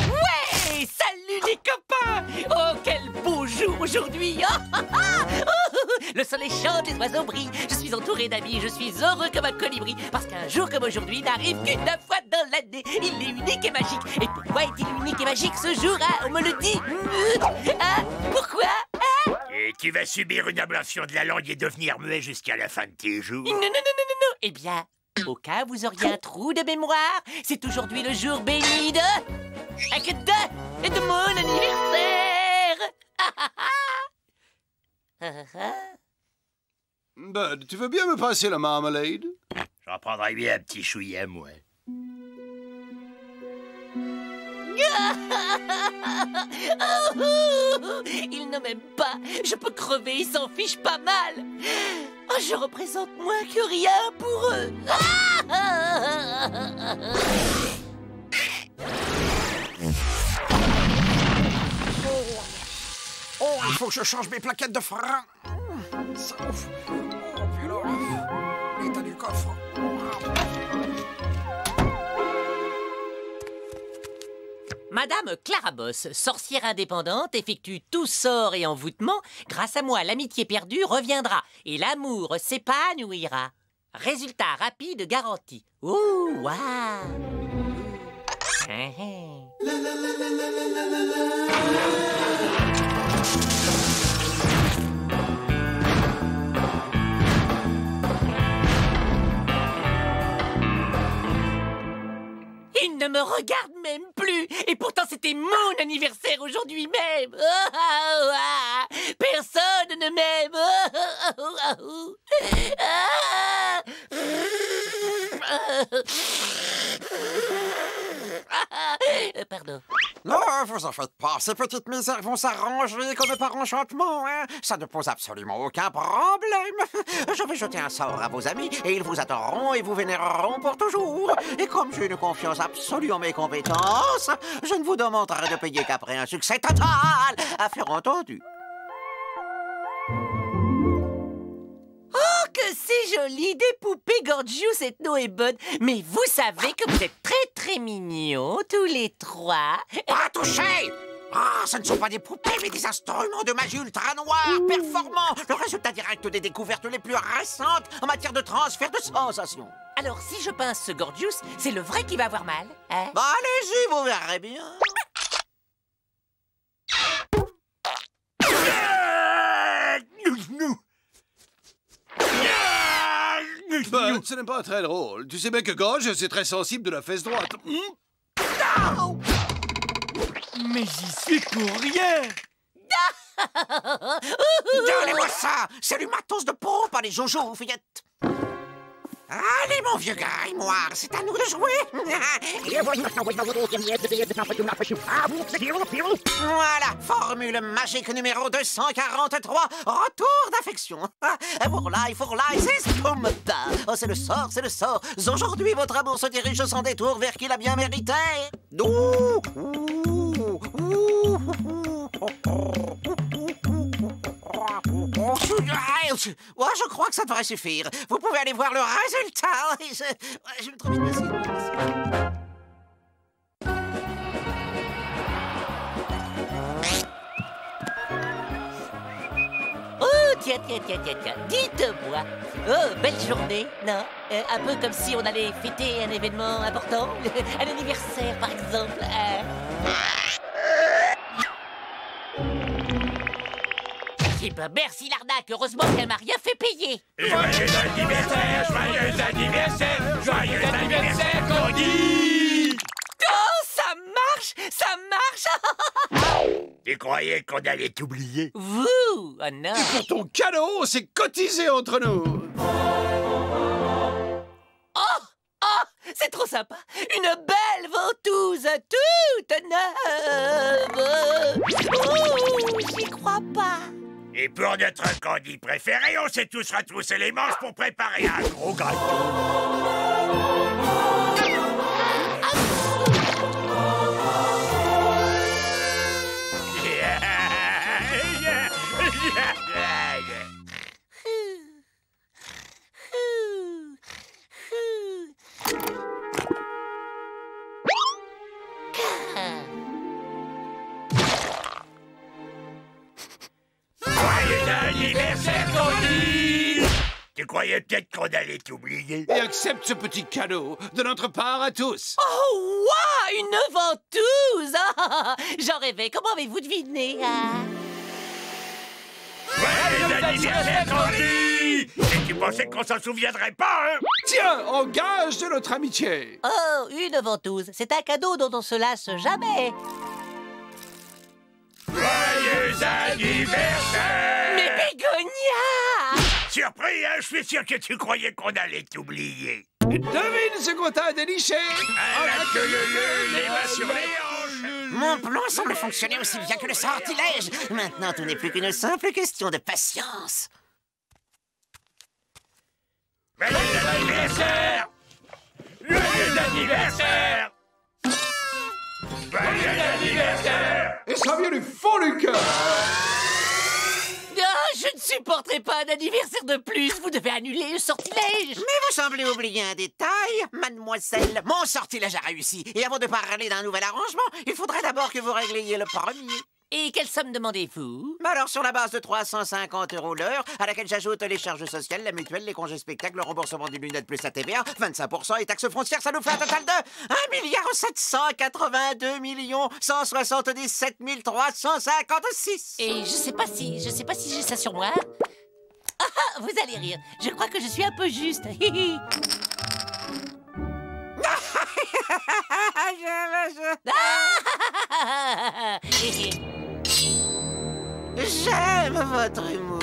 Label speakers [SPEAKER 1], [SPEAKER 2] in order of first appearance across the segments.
[SPEAKER 1] Ouais! Salut les copains! Oh, quel beau jour aujourd'hui! Le soleil chante, les oiseaux brillent. Je suis entouré d'amis, je suis heureux comme un colibri. Parce qu'un jour comme aujourd'hui n'arrive qu'une fois dans l'année. Il est unique et magique. Et pourquoi est-il unique et magique ce jour, hein? On me le dit. Pourquoi?
[SPEAKER 2] Et tu vas subir une ablation de la langue et devenir muet jusqu'à la fin de tes jours.
[SPEAKER 1] Non, non, non, non, non, non. Eh bien, au cas où vous auriez un trou de mémoire, c'est aujourd'hui le jour béni de mon anniversaire.
[SPEAKER 3] Bud, tu veux bien me passer la marmalade?
[SPEAKER 2] J'en prendrais bien un petit chouillet, moi.
[SPEAKER 1] Il ne m'aime pas. Je peux crever, il s'en fiche pas mal. Oh, je représente moins que rien pour eux.
[SPEAKER 4] Oh, il faut que je change mes plaquettes de frein. Ça ouf. Oh, puis alors, l'état du coffre.
[SPEAKER 1] Madame Clara Boss, sorcière indépendante, effectue tout sort et envoûtement. Grâce à moi, l'amitié perdue reviendra et l'amour s'épanouira. Résultat rapide garanti. Ouh, waouh! Il ne me regarde même plus. Et pourtant, c'était mon anniversaire aujourd'hui même. Personne ne m'aime. Pardon.
[SPEAKER 4] Non, vous en faites pas. Ces petites misères vont s'arranger comme par enchantement, hein. Ça ne pose absolument aucun problème. Je vais jeter un sort à vos amis et ils vous adoreront et vous vénéreront pour toujours. Et comme j'ai une confiance absolue en mes compétences, je ne vous demanderai de payer qu'après un succès total. Affaire entendue.
[SPEAKER 1] Oh, que c'est joli, des poupées Gorgeous, Ethno et Bud. Mais vous savez que vous êtes très très mignons, tous les trois.
[SPEAKER 4] Pas touché! Ah, ce ne sont pas des poupées, mais des instruments de magie ultra noirs, performants. Le résultat direct des découvertes les plus récentes en matière de transfert de sensations.
[SPEAKER 1] Alors, si je pince ce Gorgeous, c'est le vrai qui va avoir mal, hein?
[SPEAKER 4] Bah, allez-y, vous verrez bien.
[SPEAKER 3] Bud, ce n'est pas très drôle. Tu sais bien que Gorge, c'est très sensible de la fesse droite.
[SPEAKER 5] Mais j'y suis pour rien.
[SPEAKER 4] Donnez-moi ça! C'est du matos de pompe, les jojo, fillettes. Allez, mon vieux grimoire, c'est à nous de jouer. Voilà, formule magique numéro 243, retour d'affection. Pour life, c'est Spumpa. Oh, c'est le sort, c'est le sort. Aujourd'hui, votre amour se dirige sans détour vers qui l'a bien mérité. Ouais, je crois que ça devrait suffire. Vous pouvez aller voir le résultat. Je me trouve une merci.
[SPEAKER 1] Oh, tiens. Dites-moi. Oh, belle journée, non? Un peu comme si on allait fêter un événement important. Un anniversaire, par exemple. Eh ben, merci l'arnaque. Heureusement qu'elle m'a rien fait payer.
[SPEAKER 2] Joyeux anniversaire, Cody!
[SPEAKER 1] Oh, ça marche.
[SPEAKER 2] Tu croyais qu'on allait t'oublier?
[SPEAKER 1] Vous? Oh non.
[SPEAKER 3] Pour ton cadeau, c'est cotisé entre nous.
[SPEAKER 1] Oh, c'est trop sympa. Une belle ventouse toute neuve. Oh, j'y crois pas.
[SPEAKER 2] Et pour notre Candy préféré, on s'est tous retroussé les manches pour préparer un gros gâteau. anniversaire, Candy! Tu croyais peut-être qu'on allait t'oublier?
[SPEAKER 3] Et accepte ce petit cadeau de notre part à tous.
[SPEAKER 1] Oh, waouh, une ventouse! Ah, j'en rêvais. Comment avez-vous deviné?
[SPEAKER 2] Joyeux anniversaire, Candy! Et tu pensais qu'on s'en souviendrait pas, hein?
[SPEAKER 3] Tiens, en gage de notre amitié.
[SPEAKER 1] Oh, une ventouse. C'est un cadeau dont on se lasse jamais.
[SPEAKER 2] Joyeux anniversaire!
[SPEAKER 1] Mais Bégonia!
[SPEAKER 2] Surpris, hein? Je suis sûr que tu croyais qu'on allait t'oublier.
[SPEAKER 3] Devine ce qu'on t'a déniché.
[SPEAKER 2] À la queue leu, les mains sur les hanches.
[SPEAKER 4] Mon plan semble fonctionner aussi bien que le sortilège. Maintenant, tout n'est plus qu'une simple question de patience.
[SPEAKER 2] Joyeux anniversaire! Joyeux anniversaire! Joyeux anniversaire!
[SPEAKER 3] Et ça vient du fond du cœur.
[SPEAKER 1] Ah, je ne supporterai pas un anniversaire de plus. Vous devez annuler le sortilège.
[SPEAKER 4] Mais vous semblez oublier un détail, mademoiselle. Mon sortilège a réussi. Et avant de parler d'un nouvel arrangement, il faudrait d'abord que vous régliez le premier.
[SPEAKER 1] Et quelle somme demandez-vous?
[SPEAKER 4] Mais alors, sur la base de 350 € l'heure, à laquelle j'ajoute les charges sociales, la mutuelle, les congés spectacles, le remboursement des lunettes plus la TVA, 25% et taxes foncières, ça nous fait un total de 1 782 356.
[SPEAKER 1] Et je sais pas si j'ai ça sur moi. Ah, vous allez rire. Je crois que je suis un peu juste.
[SPEAKER 4] J'aime votre humour.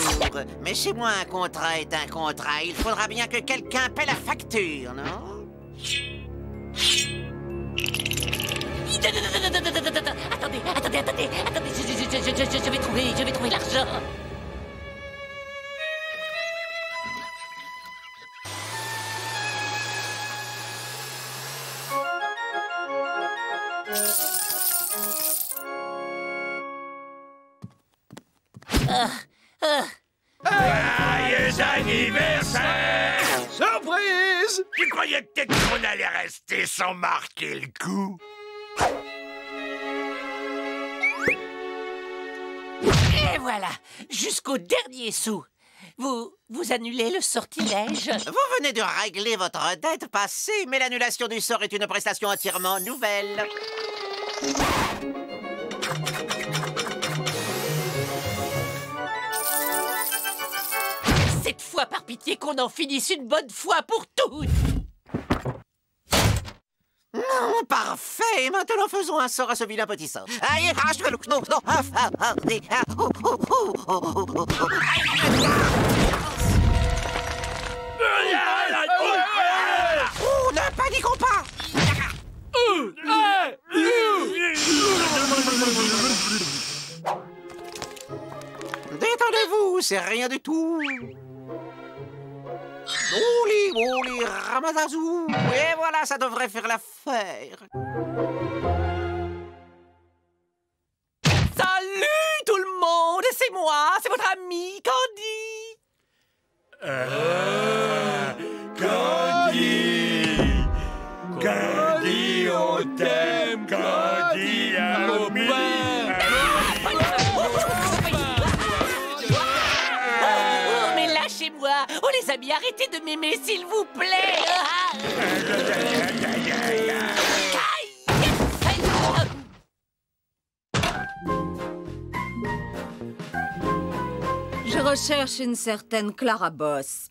[SPEAKER 4] Mais chez moi, un contrat est un contrat. Il faudra bien que quelqu'un paie la facture, non?
[SPEAKER 1] Attendez, je vais trouver l'argent.
[SPEAKER 2] Joyeux anniversaire!
[SPEAKER 3] Surprise!
[SPEAKER 2] Tu croyais peut-être qu'on allait rester sans marquer le coup?
[SPEAKER 1] Et voilà, jusqu'au dernier sou. Vous annulez le sortilège?
[SPEAKER 4] Vous venez de régler votre dette passée, mais l'annulation du sort est une prestation entièrement nouvelle.
[SPEAKER 1] Cette fois, par pitié, qu'on en finisse une bonne fois pour toutes.
[SPEAKER 4] Non, parfait. Maintenant, faisons un sort à ce vilain petit sort. Aïe, oh, ne paniquons pas. Détendez-vous, c'est rien du tout. Ouli, ramadazou. Et voilà, ça devrait faire l'affaire.
[SPEAKER 1] Salut tout le monde, c'est moi, c'est votre ami Candy.
[SPEAKER 2] Candy, on t'aime, Candy, ami.
[SPEAKER 1] Oh, mais lâchez-moi. Oh les amis, arrêtez de m'aimer s'il vous plaît.
[SPEAKER 6] Je recherche une certaine Clara Boss.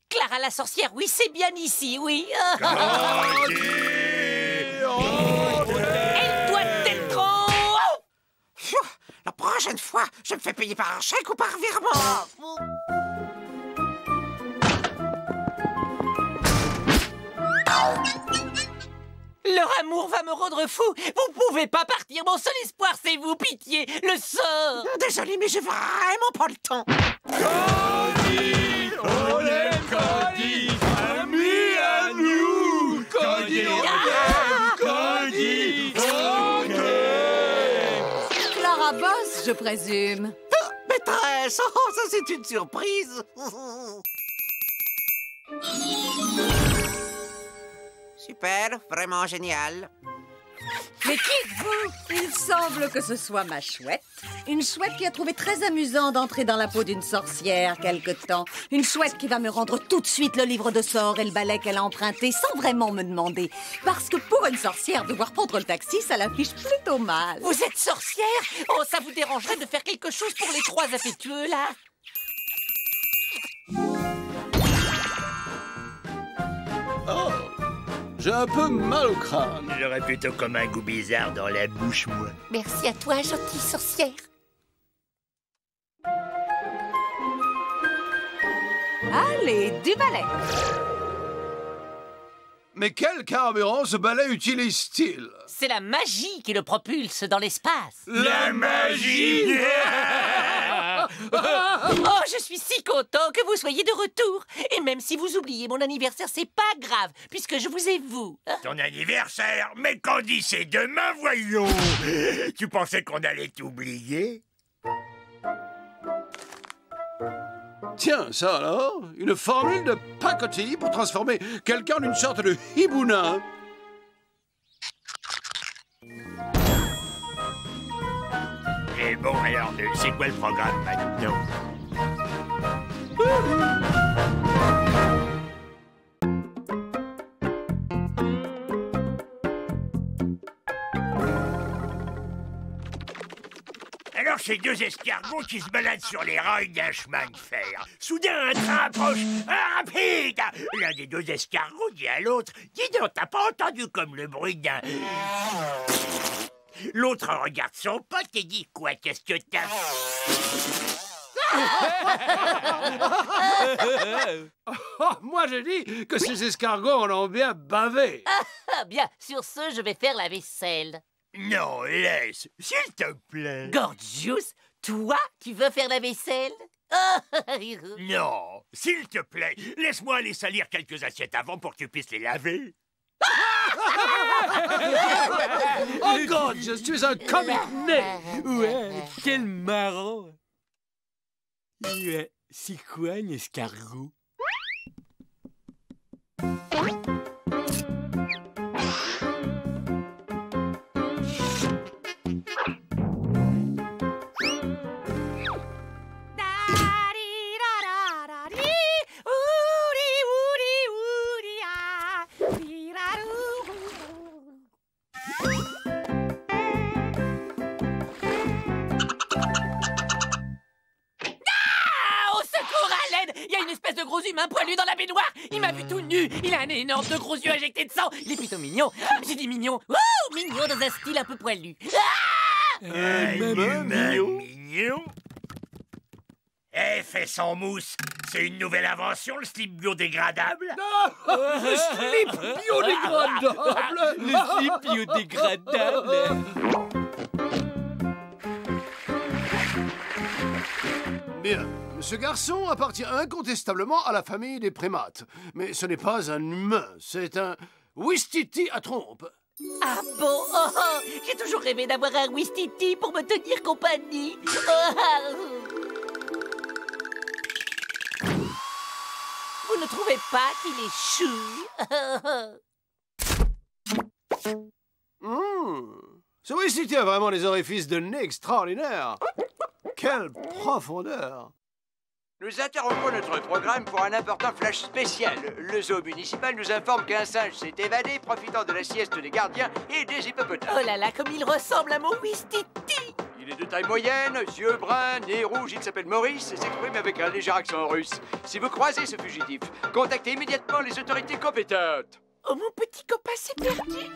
[SPEAKER 1] Clara la sorcière, oui, c'est bien ici, oui.
[SPEAKER 2] Candy,
[SPEAKER 1] Elle doit être
[SPEAKER 4] Pfiou, la prochaine fois, je me fais payer par un chèque ou par virement.
[SPEAKER 1] Leur amour va me rendre fou. Vous pouvez pas partir. Mon seul espoir, c'est vous. Pitié, le sort.
[SPEAKER 4] Désolé, mais j'ai vraiment pas le temps.
[SPEAKER 2] Candy, on aime Candy, ami à nous. Candy, on t'aime, Candy, on t'aime.
[SPEAKER 6] Clara Boss, je présume.
[SPEAKER 4] Maîtresse, oh, ça c'est une surprise. Super, vraiment génial.
[SPEAKER 6] Mais qui êtes-vous? Il semble que ce soit ma chouette. Une chouette qui a trouvé très amusant d'entrer dans la peau d'une sorcière quelque temps. Une chouette qui va me rendre tout de suite le livre de sorts et le balai qu'elle a emprunté sans vraiment me demander. Parce que pour une sorcière, devoir prendre le taxi, ça l'affiche plutôt mal.
[SPEAKER 1] Vous êtes sorcière? Oh, ça vous dérangerait de faire quelque chose pour les trois affectueux, là?
[SPEAKER 3] Oh, j'ai un peu mal au crâne.
[SPEAKER 2] J'aurais plutôt comme un goût bizarre dans la bouche, moi.
[SPEAKER 1] Merci à toi, gentille sorcière.
[SPEAKER 6] Allez, du balai.
[SPEAKER 3] Mais quel carburant ce balai utilise-t-il?
[SPEAKER 1] C'est la magie qui le propulse dans l'espace.
[SPEAKER 2] La magie!
[SPEAKER 1] Oh, je suis si content que vous soyez de retour. Et même si vous oubliez mon anniversaire, c'est pas grave, puisque je vous ai vous.
[SPEAKER 2] Ton anniversaire? Mais Candy, c'est demain, voyons! Tu pensais qu'on allait t'oublier?
[SPEAKER 3] Tiens, ça alors, une formule de pacotille pour transformer quelqu'un en une sorte de hibounin.
[SPEAKER 2] Et bon, alors, c'est quoi le programme maintenant? Alors, ces deux escargots qui se baladent sur les rails d'un chemin de fer. Soudain, un train approche, rapide! L'un des deux escargots dit à l'autre, « Dis donc, t'as pas entendu comme le bruit d'un... » L'autre regarde son pote et dit, « Quoi, qu'est-ce que t'as... »
[SPEAKER 3] Oh, moi je dis que ces escargots en ont bien bavé.
[SPEAKER 1] Ah bien, sur ce, je vais faire la vaisselle.
[SPEAKER 2] Non, laisse, s'il te plaît.
[SPEAKER 1] Gorgeous, toi, tu veux faire la vaisselle?
[SPEAKER 2] Non, s'il te plaît, laisse-moi aller salir quelques assiettes avant pour que tu puisses les laver.
[SPEAKER 3] Oh God, je suis un comique-né.
[SPEAKER 5] Ouais, quel marrant. C'est quoi un escargot?
[SPEAKER 1] Humain poilu dans la baignoire. Il m'a vu tout nu. Il a un énorme de gros yeux injectés de sang. Il est plutôt mignon. Ah, j'ai dit mignon. Wouh, mignon dans un style un peu poilu.
[SPEAKER 2] Mignon. Eh, fais sans mousse. C'est une nouvelle invention, le slip biodégradable.
[SPEAKER 3] Le slip biodégradable.
[SPEAKER 5] Le slip biodégradable.
[SPEAKER 3] Bien. Ce garçon appartient incontestablement à la famille des primates. Mais ce n'est pas un humain, c'est un Ouistiti à trompe.
[SPEAKER 1] Ah bon? Oh, j'ai toujours rêvé d'avoir un Ouistiti pour me tenir compagnie. Vous ne trouvez pas qu'il est chou?
[SPEAKER 3] Ce Ouistiti a vraiment des orifices de nez extraordinaires. Quelle profondeur!
[SPEAKER 7] Nous interrompons notre programme pour un important flash spécial. Le zoo municipal nous informe qu'un singe s'est évadé, profitant de la sieste des gardiens et des hippopotames.
[SPEAKER 1] Oh là là, comme il ressemble à mon Ouistiti!
[SPEAKER 7] Il est de taille moyenne, yeux bruns, nez rouge, il s'appelle Maurice et s'exprime avec un léger accent russe. Si vous croisez ce fugitif, contactez immédiatement les autorités compétentes.
[SPEAKER 1] Oh, mon petit copain s'est perdu!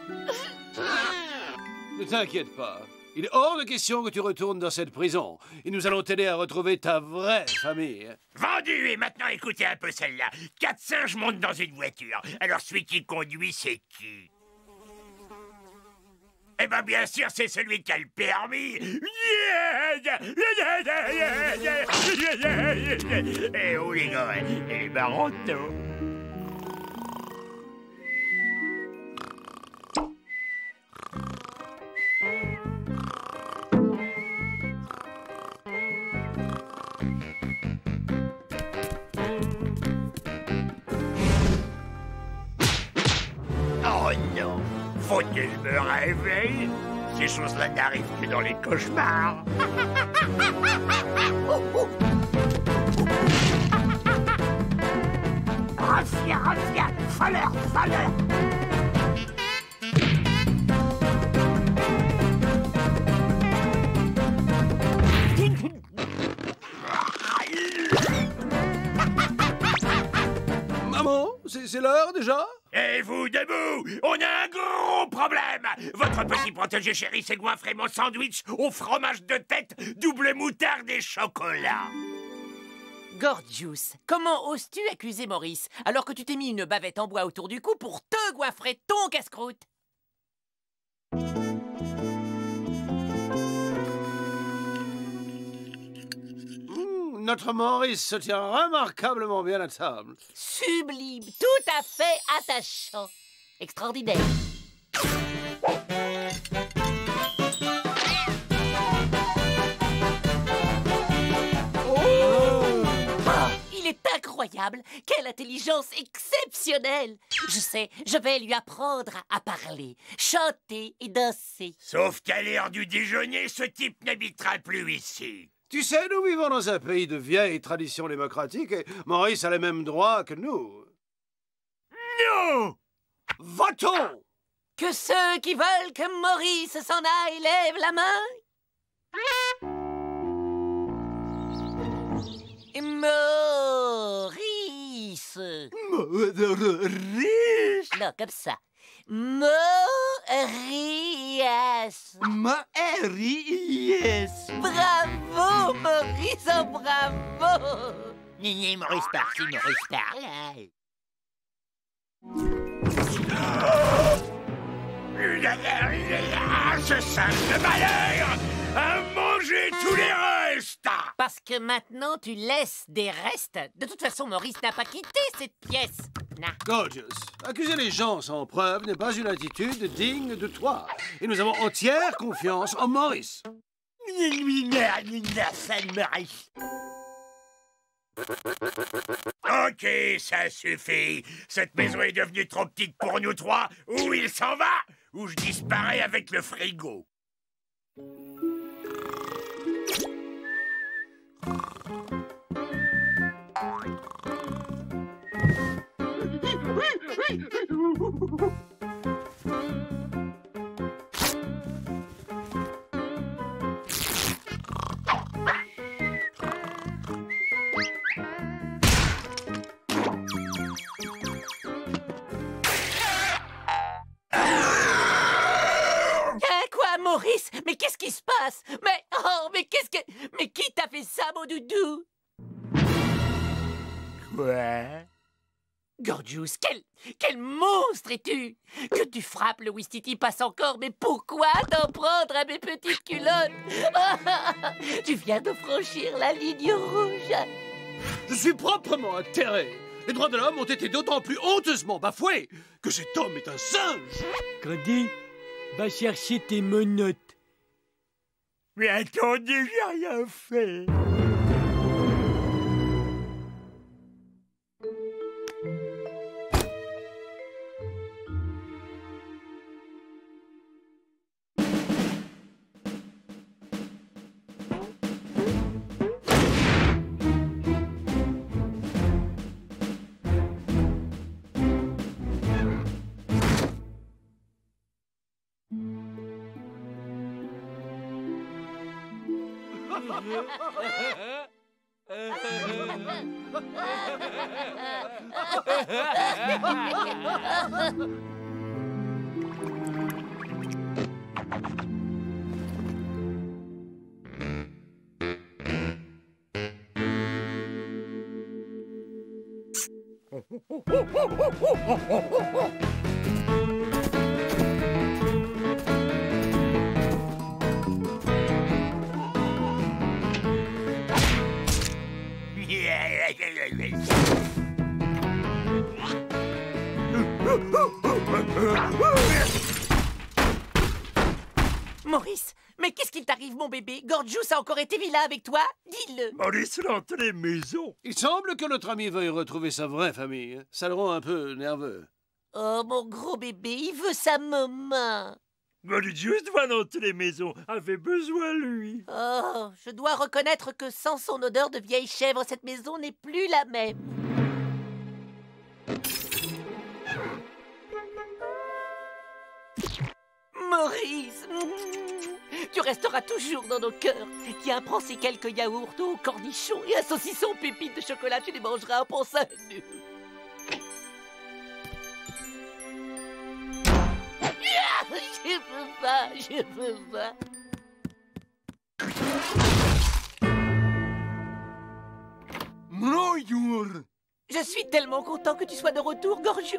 [SPEAKER 3] Ne t'inquiète pas. Il est hors de question que tu retournes dans cette prison. Et nous allons t'aider à retrouver ta vraie famille.
[SPEAKER 2] Vendu. Et maintenant, écoutez un peu celle-là. 4 singes montent dans une voiture. Alors, celui qui conduit, c'est qui? Eh ben, bien sûr, c'est celui qui a le permis. Eh oh, les gars, elle est marrante, hein? Oh non! Faute qu'elle me réveille. Ces choses-là n'arrivent que dans les cauchemars. Raffia, faleur.
[SPEAKER 3] Maman, c'est l'heure déjà?
[SPEAKER 2] Et vous, debout, on a un gros problème. Votre petit protégé chéri s'est goinfré mon sandwich au fromage de tête, double moutarde et chocolat.
[SPEAKER 1] Gorgeous, comment oses-tu accuser Maurice alors que tu t'es mis une bavette en bois autour du cou pour te goinfrer ton casse-croûte?
[SPEAKER 3] Notre Maurice se tient remarquablement bien à table.
[SPEAKER 1] Sublime, tout à fait attachant. Extraordinaire. Il est incroyable. Quelle intelligence exceptionnelle. Je sais, je vais lui apprendre à parler, chanter et danser.
[SPEAKER 2] Sauf qu'à l'heure du déjeuner, ce type n'habitera plus ici.
[SPEAKER 3] Tu sais, nous vivons dans un pays de vieilles traditions démocratiques et Maurice a les mêmes droits que nous.
[SPEAKER 2] Non!
[SPEAKER 3] Votons!
[SPEAKER 1] Que ceux qui veulent que Maurice s'en aille lèvent la main. Maurice.
[SPEAKER 3] Maurice!
[SPEAKER 1] Non, comme ça. Maurice.
[SPEAKER 3] Maurice!
[SPEAKER 1] Bravo, Maurice, oh, bravo.
[SPEAKER 2] Maurice par-ci, Maurice par-là. Ce sac de malheur a mangé tous les restes.
[SPEAKER 1] Parce que maintenant, tu laisses des restes. De toute façon, Maurice n'a pas quitté cette pièce. Nah.
[SPEAKER 3] Gorgeous, accuser les gens sans preuve n'est pas une attitude digne de toi. Et nous avons entière confiance en Maurice.
[SPEAKER 2] Ok, ça suffit. Cette maison est devenue trop petite pour nous trois. Ou il s'en va, ou je disparais avec le frigo.
[SPEAKER 1] Maurice, mais qu'est-ce qui se passe? Mais qui t'a fait ça, mon doudou?
[SPEAKER 2] Quoi?
[SPEAKER 1] Gorgeous, quel monstre es-tu? Que tu frappes, le Wistiti passe encore, mais pourquoi t'en prendre à mes petites culottes? Tu viens de franchir la ligne rouge.
[SPEAKER 3] Je suis proprement atterré. Les droits de l'homme ont été d'autant plus honteusement bafoués que cet homme est un singe.
[SPEAKER 5] Candy, va chercher tes menottes.
[SPEAKER 2] Mais attendez, j'ai rien fait.
[SPEAKER 1] Maurice, mais qu'est-ce qu'il t'arrive, mon bébé? Gorgeous a encore été vilain avec toi? Dis-le.
[SPEAKER 2] Maurice rentre les maisons.
[SPEAKER 3] Il semble que notre ami veuille retrouver sa vraie famille. Ça le rend un peu nerveux.
[SPEAKER 1] Oh, mon gros bébé, il veut sa maman.
[SPEAKER 8] Gorgeous va dans toutes les maisons, avait besoin lui.
[SPEAKER 1] Oh, je dois reconnaître que sans son odeur de vieille chèvre, cette maison n'est plus la même. Maurice, tu resteras toujours dans nos cœurs. Tiens, prends ces quelques yaourts aux cornichons et un saucisson pépite de chocolat, tu les mangeras en pensant à nous. Je peux pas. Je suis tellement content que tu sois de retour, Gorgeous.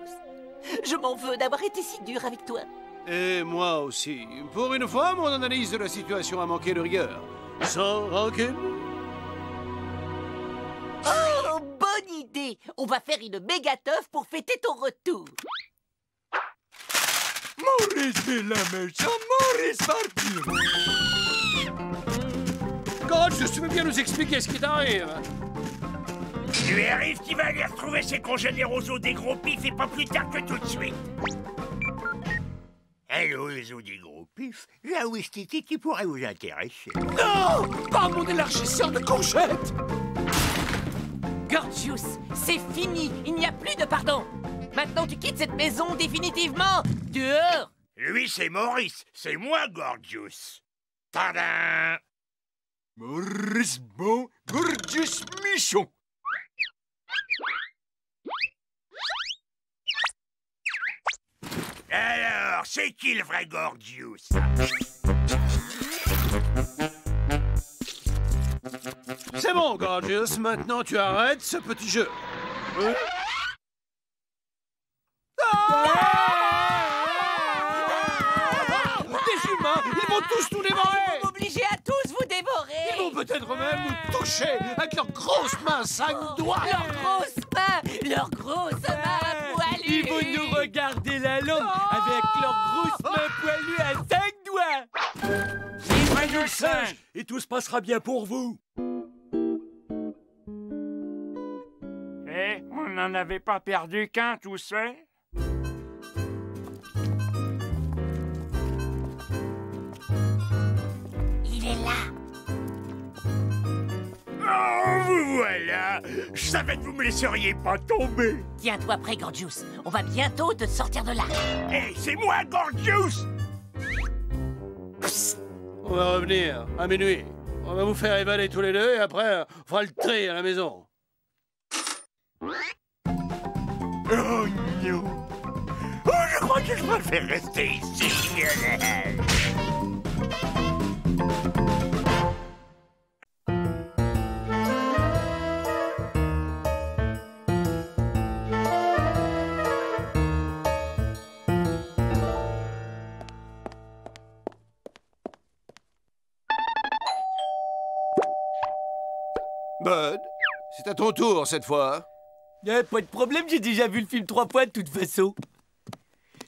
[SPEAKER 1] Je m'en veux d'avoir été si dur avec toi.
[SPEAKER 3] Et moi aussi. Pour une fois, mon analyse de la situation a manqué de rigueur. Sans rancune.
[SPEAKER 1] Oh, bonne idée. On va faire une méga teuf pour fêter ton retour.
[SPEAKER 8] Maurice est la méchante, Maurice parti.
[SPEAKER 3] Gorgeous, tu veux bien nous expliquer ce qui t'arrive?
[SPEAKER 2] Il lui arrive qu'il va aller retrouver ses congénères aux os des gros pifs et pas plus tard que tout de suite. Hello, les os des gros pifs. La Wistiti qui pourrait vous intéresser.
[SPEAKER 3] Non! Pas mon élargisseur de courgettes!
[SPEAKER 1] Gorgeous, c'est fini. Il n'y a plus de pardon. Maintenant, tu quittes cette maison définitivement. Dehors.
[SPEAKER 2] Lui, c'est Maurice. C'est moi, Gorgeous. Tadam!
[SPEAKER 8] Maurice bon, Gorgeous Michon.
[SPEAKER 2] Alors, c'est qui le vrai Gorgeous?
[SPEAKER 3] C'est bon, Gorgeous. Maintenant, tu arrêtes ce petit jeu. Hein? Des humains, ils vont tous nous dévorer!
[SPEAKER 1] Ils vont m'obliger à tous vous dévorer.
[SPEAKER 3] Ils vont peut-être même nous toucher avec leurs grosses mains, 5 doigts!
[SPEAKER 1] Leurs grosses mains poilues.
[SPEAKER 5] Ils vont nous regarder la langue avec leurs grosses mains poilues à 5 doigts.
[SPEAKER 8] Livrez-nous le singe et tout se passera bien pour vous.
[SPEAKER 9] Eh, on n'en avait pas perdu qu'un, tout seul?
[SPEAKER 1] Il est là.
[SPEAKER 2] Oh, vous voilà! Je savais que vous me laisseriez pas tomber!
[SPEAKER 1] Tiens-toi prêt, Gorgeous. On va bientôt te sortir de là.
[SPEAKER 2] Hé, c'est moi, Gorgeous!
[SPEAKER 3] On va revenir à minuit. On va vous faire évader tous les deux et après, on fera le tri à la maison.
[SPEAKER 2] Oh non! Oh, je crois que je préfère rester ici!
[SPEAKER 3] Bud, c'est à ton tour cette fois.
[SPEAKER 5] Pas de problème, j'ai déjà vu le film 3 fois de toute façon.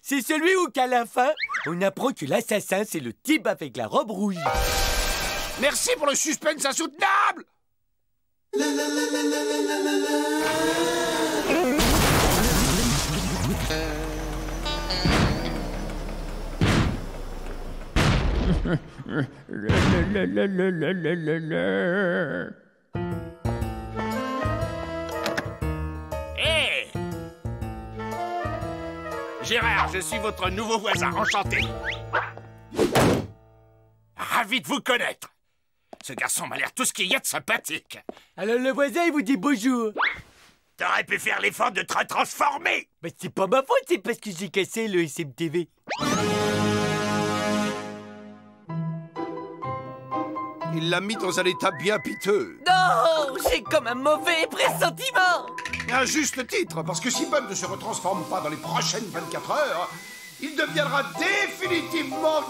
[SPEAKER 5] C'est celui où qu'à la fin, on apprend que l'assassin, c'est le type avec la robe rouge.
[SPEAKER 3] Merci pour le suspense insoutenable!
[SPEAKER 2] Hé! Gérard, je suis votre nouveau voisin, enchanté. Ravi de vous connaître. Ce garçon m'a l'air tout ce qu'il y a de sympathique.
[SPEAKER 5] Alors le voisin, il vous dit bonjour.
[SPEAKER 2] T'aurais pu faire l'effort de te transformer.
[SPEAKER 5] Mais c'est pas ma faute, c'est parce que j'ai cassé le SMTV.
[SPEAKER 3] Il l'a mis dans un état bien piteux.
[SPEAKER 1] Non, j'ai comme un mauvais pressentiment.
[SPEAKER 3] À juste titre, parce que si Bud ne se retransforme pas dans les prochaines 24 heures, il deviendra définitivement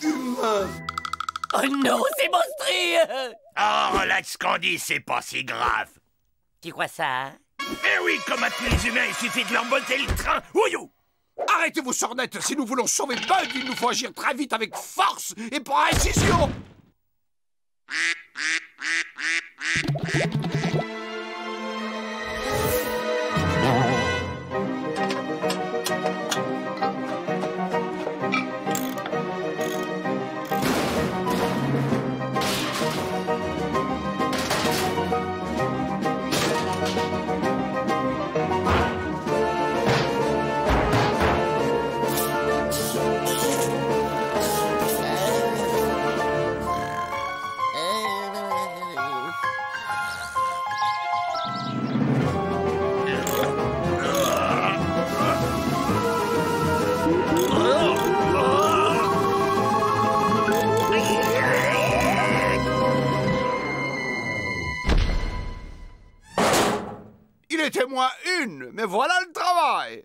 [SPEAKER 3] humain.
[SPEAKER 1] Oh non, c'est monstrueux.
[SPEAKER 2] Oh, relax, Candy, c'est pas si grave.
[SPEAKER 1] Tu crois ça, hein?
[SPEAKER 2] Eh oui, comme à tous les humains, il suffit de leur botter le train. Ouillou!
[SPEAKER 3] Arrêtez vos sornettes. Si nous voulons sauver Bud, il nous faut agir très vite avec force et précision. était moins une, mais voilà le travail.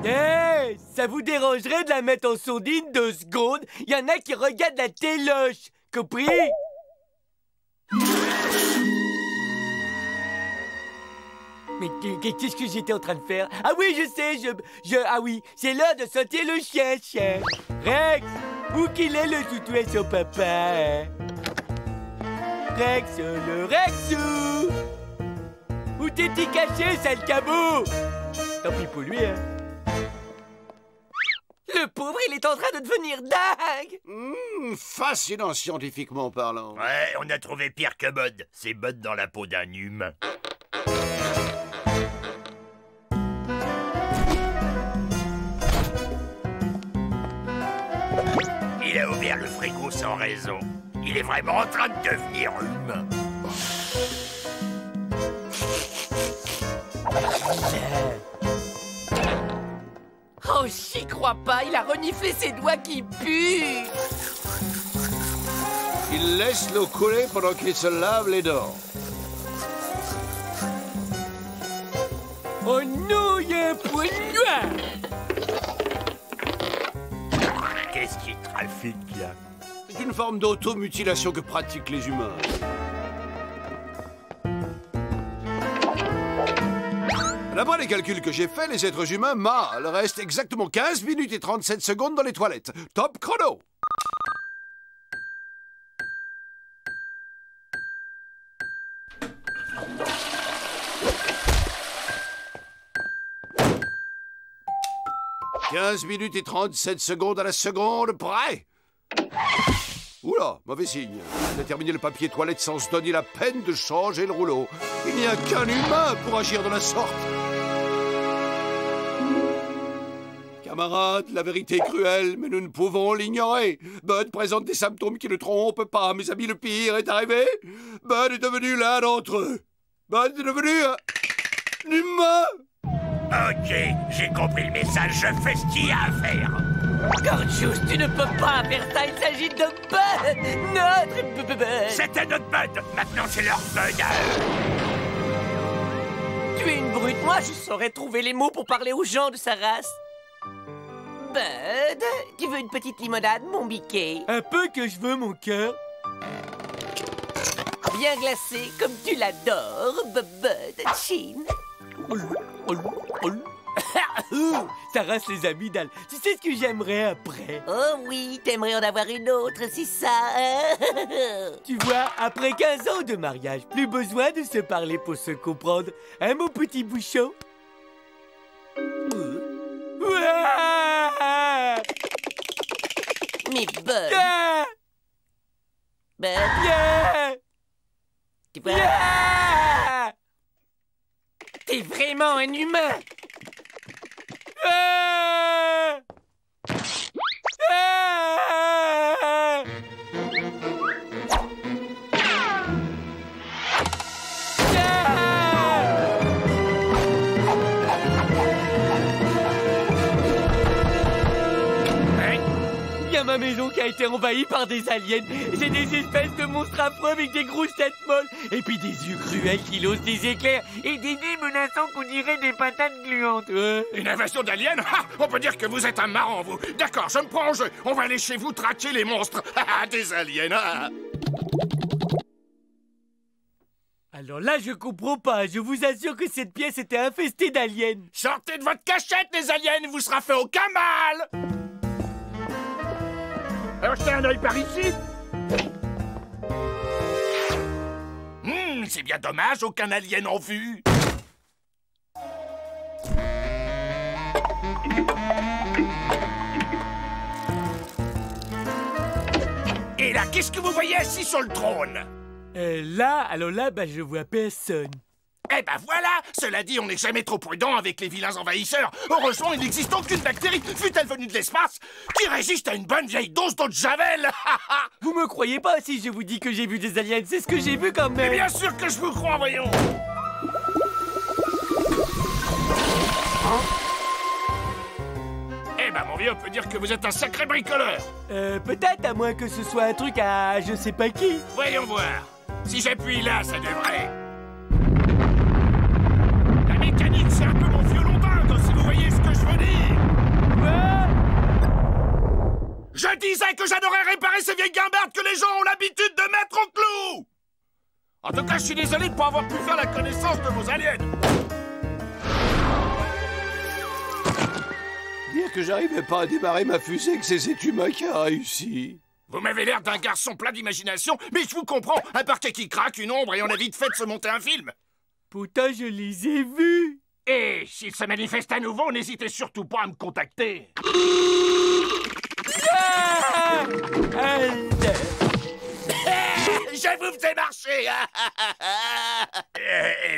[SPEAKER 5] Hey, ça vous dérangerait de la mettre en sourdine 2 secondes? Il y en a qui regardent la téloche, compris? Mais qu'est-ce que j'étais en train de faire? Ah oui, je sais, ah oui, c'est l'heure de sauter le chien. Rex, où qu'il est le toutou à son papa, hein? Rex, le Rexou! Où t'es-tu caché, sale cabot? Tant pis pour lui, hein. Le pauvre, il est en train de devenir dingue!
[SPEAKER 3] Fascinant scientifiquement parlant.
[SPEAKER 2] Ouais, on a trouvé pire que Bud. C'est Bud dans la peau d'un humain. Il a ouvert le frigo sans raison. Il est vraiment en train de devenir humain.
[SPEAKER 1] Oh, j'y crois pas, il a reniflé ses doigts qui puent.
[SPEAKER 3] Il laisse l'eau couler pendant qu'il se lave les dents.
[SPEAKER 5] Oh non, il y a un point noir!
[SPEAKER 2] Qu'est-ce qu'il trafique, là?
[SPEAKER 3] C'est une forme d'automutilation que pratiquent les humains. D'après les calculs que j'ai faits, les êtres humains mâles restent exactement 15 minutes et 37 secondes dans les toilettes. Top chrono! « 15 minutes et 37 secondes à la seconde près. Oula, mauvais signe. Il a terminé le papier toilette sans se donner la peine de changer le rouleau. Il n'y a qu'un humain pour agir de la sorte. Camarades, la vérité est cruelle, mais nous ne pouvons l'ignorer. Bud présente des symptômes qui ne trompent pas. Mes amis, le pire est arrivé. Bud est devenu l'un d'entre eux. Bud est devenu un humain.
[SPEAKER 2] Ok, j'ai compris le message. Je fais ce qu'il y a à faire.
[SPEAKER 1] Gorgeous, tu ne peux pas faire ça. Il s'agit de Bud, notre Bud.
[SPEAKER 2] C'était notre Bud. Maintenant, c'est leur Bud à eux.
[SPEAKER 1] Tu es une brute. Moi, je saurais trouver les mots pour parler aux gens de sa race. Bud, tu veux une petite limonade, mon biquet?
[SPEAKER 5] Un peu que je veux, mon cœur.
[SPEAKER 1] Bien glacé, comme tu l'adores, Bud, Chin.
[SPEAKER 5] Ça rase les amygdales. Tu sais ce que j'aimerais après?
[SPEAKER 1] Oh oui, t'aimerais en avoir une autre, c'est ça, hein?
[SPEAKER 5] Tu vois, après 15 ans de mariage, plus besoin de se parler pour se comprendre. Hein, mon petit bouchon?
[SPEAKER 1] Mais Bud... Bud... Tu vois... T'es vraiment un humain!
[SPEAKER 5] Il y a ma maison qui a été envahie par des aliens. C'est des espèces de monstres affreux avec des grosses têtes molles. Et puis des yeux cruels qui lancent des éclairs. Et des nez menaçants qu'on dirait des patates gluantes.
[SPEAKER 10] Une invasion d'aliens? On peut dire que vous êtes un marrant, vous. D'accord, je me prends en jeu. On va aller chez vous traquer les monstres. Des aliens.
[SPEAKER 5] Alors là, je comprends pas. Je vous assure que cette pièce était infestée d'aliens.
[SPEAKER 10] Sortez de votre cachette, les aliens. Il vous sera fait aucun mal. Alors, jetez un œil par ici. C'est bien dommage, aucun alien en vue. Et là, qu'est-ce que vous voyez assis sur le trône?
[SPEAKER 5] Alors là, je vois personne.
[SPEAKER 10] Eh ben voilà! Cela dit, on n'est jamais trop prudent avec les vilains envahisseurs. Heureusement, il n'existe aucune bactérie, fût-elle venue de l'espace, qui résiste à une bonne vieille dose d'eau de javel.
[SPEAKER 5] Vous me croyez pas si je vous dis que j'ai vu des aliens? C'est ce que j'ai vu quand même.
[SPEAKER 10] Mais bien sûr que je vous crois, voyons. Eh ben, mon vieux, on peut dire que vous êtes un sacré bricoleur.
[SPEAKER 5] Peut-être, à moins que ce soit un truc à je sais pas qui.
[SPEAKER 10] Voyons voir. Si j'appuie là, ça devrait... La mécanique, c'est un peu mon violon d'Inde, si vous voyez ce que je veux dire. Je disais que j'adorais réparer ces vieilles guimbardes que les gens ont l'habitude de mettre au clou. En tout cas, je suis désolé de ne pas avoir pu faire la connaissance de vos aliens.
[SPEAKER 3] Dire que j'arrivais pas à démarrer ma fusée, que c'est cet humain qui a réussi.
[SPEAKER 10] Vous m'avez l'air d'un garçon plein d'imagination, mais je vous comprends. Un parquet qui craque, une ombre, et on a vite fait de se monter un film.
[SPEAKER 5] Pourtant, je les ai vus.
[SPEAKER 10] Et s'il se manifeste à nouveau, n'hésitez surtout pas à me contacter. Je vous faisais marcher.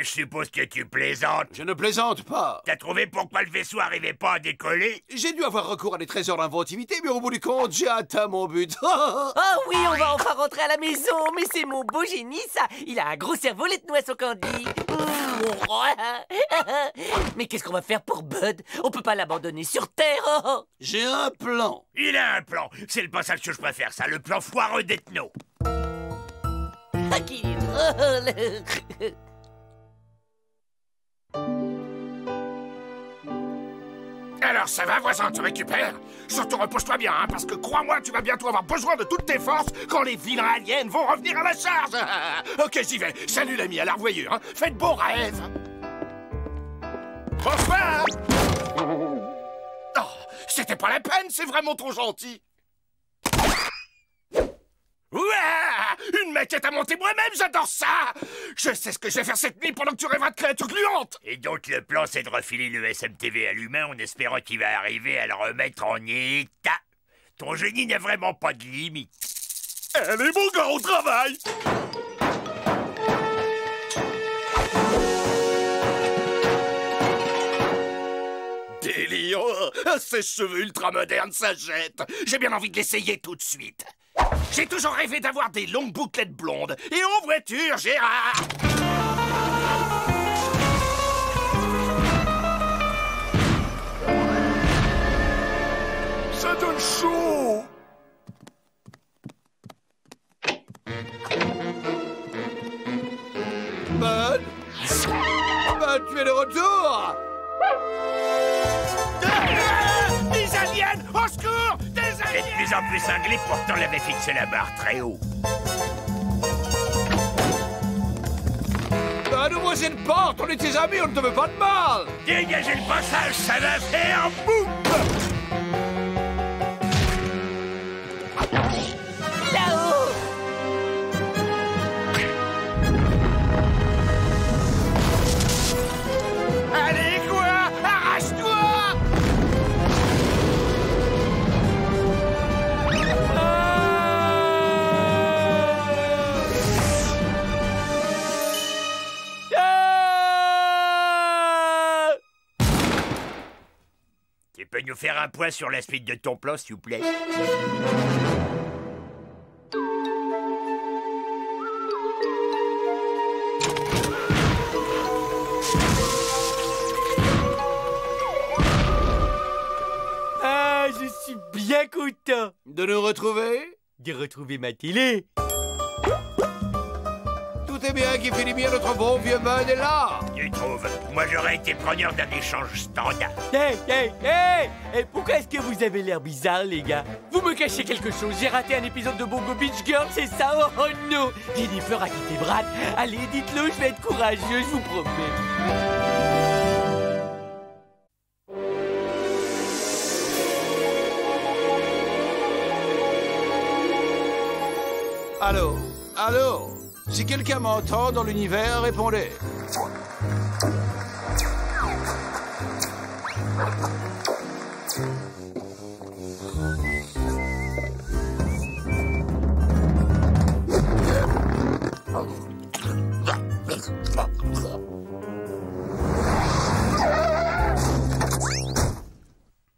[SPEAKER 2] Je suppose que tu plaisantes.
[SPEAKER 3] Je ne plaisante pas.
[SPEAKER 2] T'as trouvé pourquoi le vaisseau arrivait pas à décoller?
[SPEAKER 3] J'ai dû avoir recours à des trésors d'inventivité, mais au bout du compte, j'ai atteint mon but.
[SPEAKER 1] Oh oui, on va enfin rentrer à la maison. Mais c'est mon beau génie, ça. Il a un gros cerveau, lait de noix au candy. Mais qu'est-ce qu'on va faire pour Bud? On peut pas l'abandonner sur Terre. Oh.
[SPEAKER 3] J'ai un plan.
[SPEAKER 2] Il a un plan. C'est le passage que je préfère, ça. Le plan foireux d'Ethno.
[SPEAKER 1] Ah, qu'il est drôle.
[SPEAKER 10] Alors ça va, voisin, tu récupères? Surtout repose-toi bien, hein, parce que crois-moi, tu vas bientôt avoir besoin de toutes tes forces quand les vilains aliens vont revenir à la charge. Ok, j'y vais. Salut l'ami, à la revoyure, hein. Faites beaux rêves. Bonsoir. Oh, c'était pas la peine, c'est vraiment trop gentil. Ouah, une maquette à monter moi-même, j'adore ça. Je sais ce que je vais faire cette nuit pendant que tu rêveras de créatures gluantes.
[SPEAKER 2] Et donc le plan, c'est de refiler le SMTV à l'humain en espérant qu'il va arriver à le remettre en état. Ton génie n'a vraiment pas de limite.
[SPEAKER 10] Allez, mon gars, au travail. Délire. Ces cheveux ultra modernes, ça jette. J'ai bien envie de l'essayer tout de suite. J'ai toujours rêvé d'avoir des longues bouclettes blondes. Et en voiture, Gérard. Ça donne chaud.
[SPEAKER 3] Bud, tu es de retour.
[SPEAKER 10] Des aliens! Au secours! Des aliens!
[SPEAKER 2] T'es de plus en plus cinglé, pourtant on avait fixé la barre très haut.
[SPEAKER 3] Bud, ouvre cette porte, on est tes amis, on ne te veut pas de mal.
[SPEAKER 2] Dégagez le passage, ça va faire boum!
[SPEAKER 1] Là-haut.
[SPEAKER 10] Allez, quoi? Arrache-toi!
[SPEAKER 2] Tu peux nous faire un point sur la suite de ton plan, s'il vous plaît?
[SPEAKER 5] Ah, je suis bien content
[SPEAKER 3] De nous retrouver?
[SPEAKER 5] de retrouver ma télé.
[SPEAKER 3] Tout est bien qui finit bien, notre bon vieux Bud est là.
[SPEAKER 2] Tu trouves? Moi, j'aurais été preneur d'un échange standard.
[SPEAKER 5] Et pourquoi est-ce que vous avez l'air bizarre, les gars? Vous me cachez quelque chose? J'ai raté un épisode de Bongo Beach Girl, c'est ça? Oh non! Jennifer a quitté Brad. Allez, dites-le, je vais être courageux, je vous promets.
[SPEAKER 3] Allô? Allô? Si quelqu'un m'entend dans l'univers, répondez.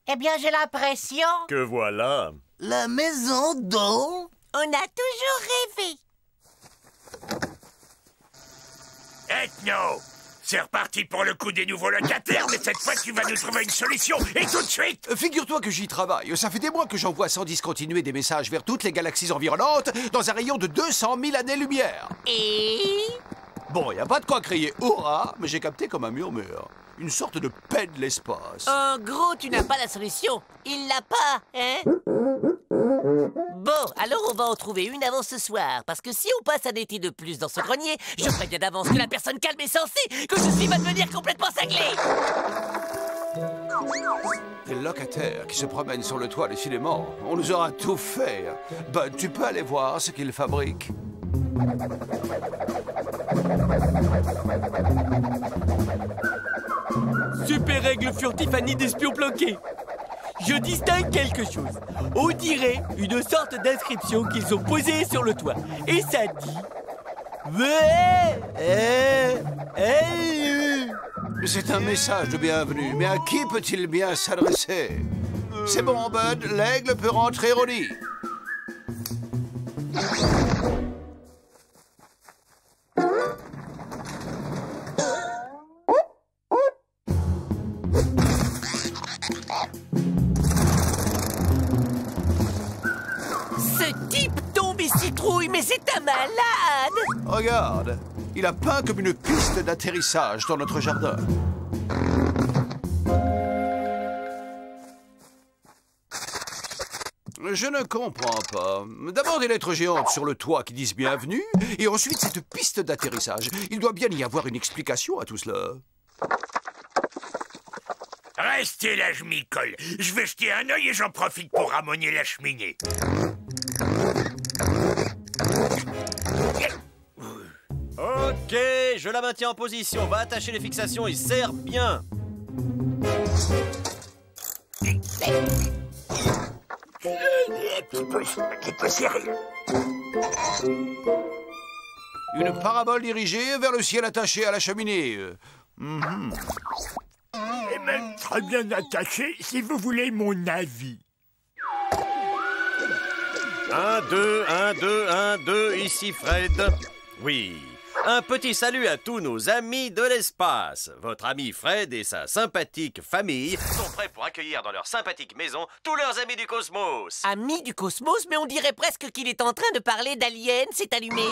[SPEAKER 1] Eh bien, j'ai l'impression...
[SPEAKER 8] Que voilà.
[SPEAKER 11] La maison dont...
[SPEAKER 1] On a toujours rêvé.
[SPEAKER 2] Ethno, C'est reparti pour le coup des nouveaux locataires, mais cette fois tu vas nous trouver une solution, et tout de suite.
[SPEAKER 3] Figure-toi que j'y travaille. Ça fait des mois que j'envoie sans discontinuer des messages vers toutes les galaxies environnantes dans un rayon de 200 000 années-lumière.
[SPEAKER 1] Et...
[SPEAKER 3] Bon, y a pas de quoi crier « Hurrah !» mais j'ai capté comme un murmure. Une sorte de paix de l'espace.
[SPEAKER 1] En gros, tu n'as pas la solution. Il l'a pas, hein? Bon, alors on va en trouver une avant ce soir. Parce que si on passe un été de plus dans ce grenier, je préviens d'avance que la personne calme est censée, que ceci va devenir complètement cinglé.
[SPEAKER 3] Des locataires qui se promènent sur le toit, décidément. On nous aura tout fait. Ben, tu peux aller voir ce qu'ils fabriquent.
[SPEAKER 5] Super règle furtifanie d'espions planqués. Je distingue quelque chose. On dirait une sorte d'inscription qu'ils ont posée sur le toit. Et ça dit...
[SPEAKER 3] C'est un message de bienvenue, mais à qui peut-il bien s'adresser? C'est bon, Bud, l'aigle peut rentrer au nid.
[SPEAKER 1] Ce type tombe et citrouille, mais c'est un malade!
[SPEAKER 3] Regarde, il a peint comme une piste d'atterrissage dans notre jardin. Je ne comprends pas. D'abord des lettres géantes sur le toit qui disent bienvenue, et ensuite cette piste d'atterrissage. Il doit bien y avoir une explication à tout cela.
[SPEAKER 2] Restez là, je m'y colle. Je vais jeter un œil et j'en profite pour ramoner la cheminée.
[SPEAKER 12] Ok, je la maintiens en position. Va attacher les fixations et serre bien.
[SPEAKER 2] Un petit peu serré.
[SPEAKER 3] Une parabole dirigée vers le ciel attaché à la cheminée.
[SPEAKER 2] Et même très bien attaché, si vous voulez mon avis.
[SPEAKER 12] 1, 2, 1, 2, 1, 2, ici Fred. Oui. Un petit salut à tous nos amis de l'espace. Votre ami Fred et sa sympathique famille sont prêts pour accueillir dans leur sympathique maison tous leurs amis du cosmos.
[SPEAKER 1] Amis du cosmos, mais on dirait presque qu'il est en train de parler d'aliens, c'est allumé.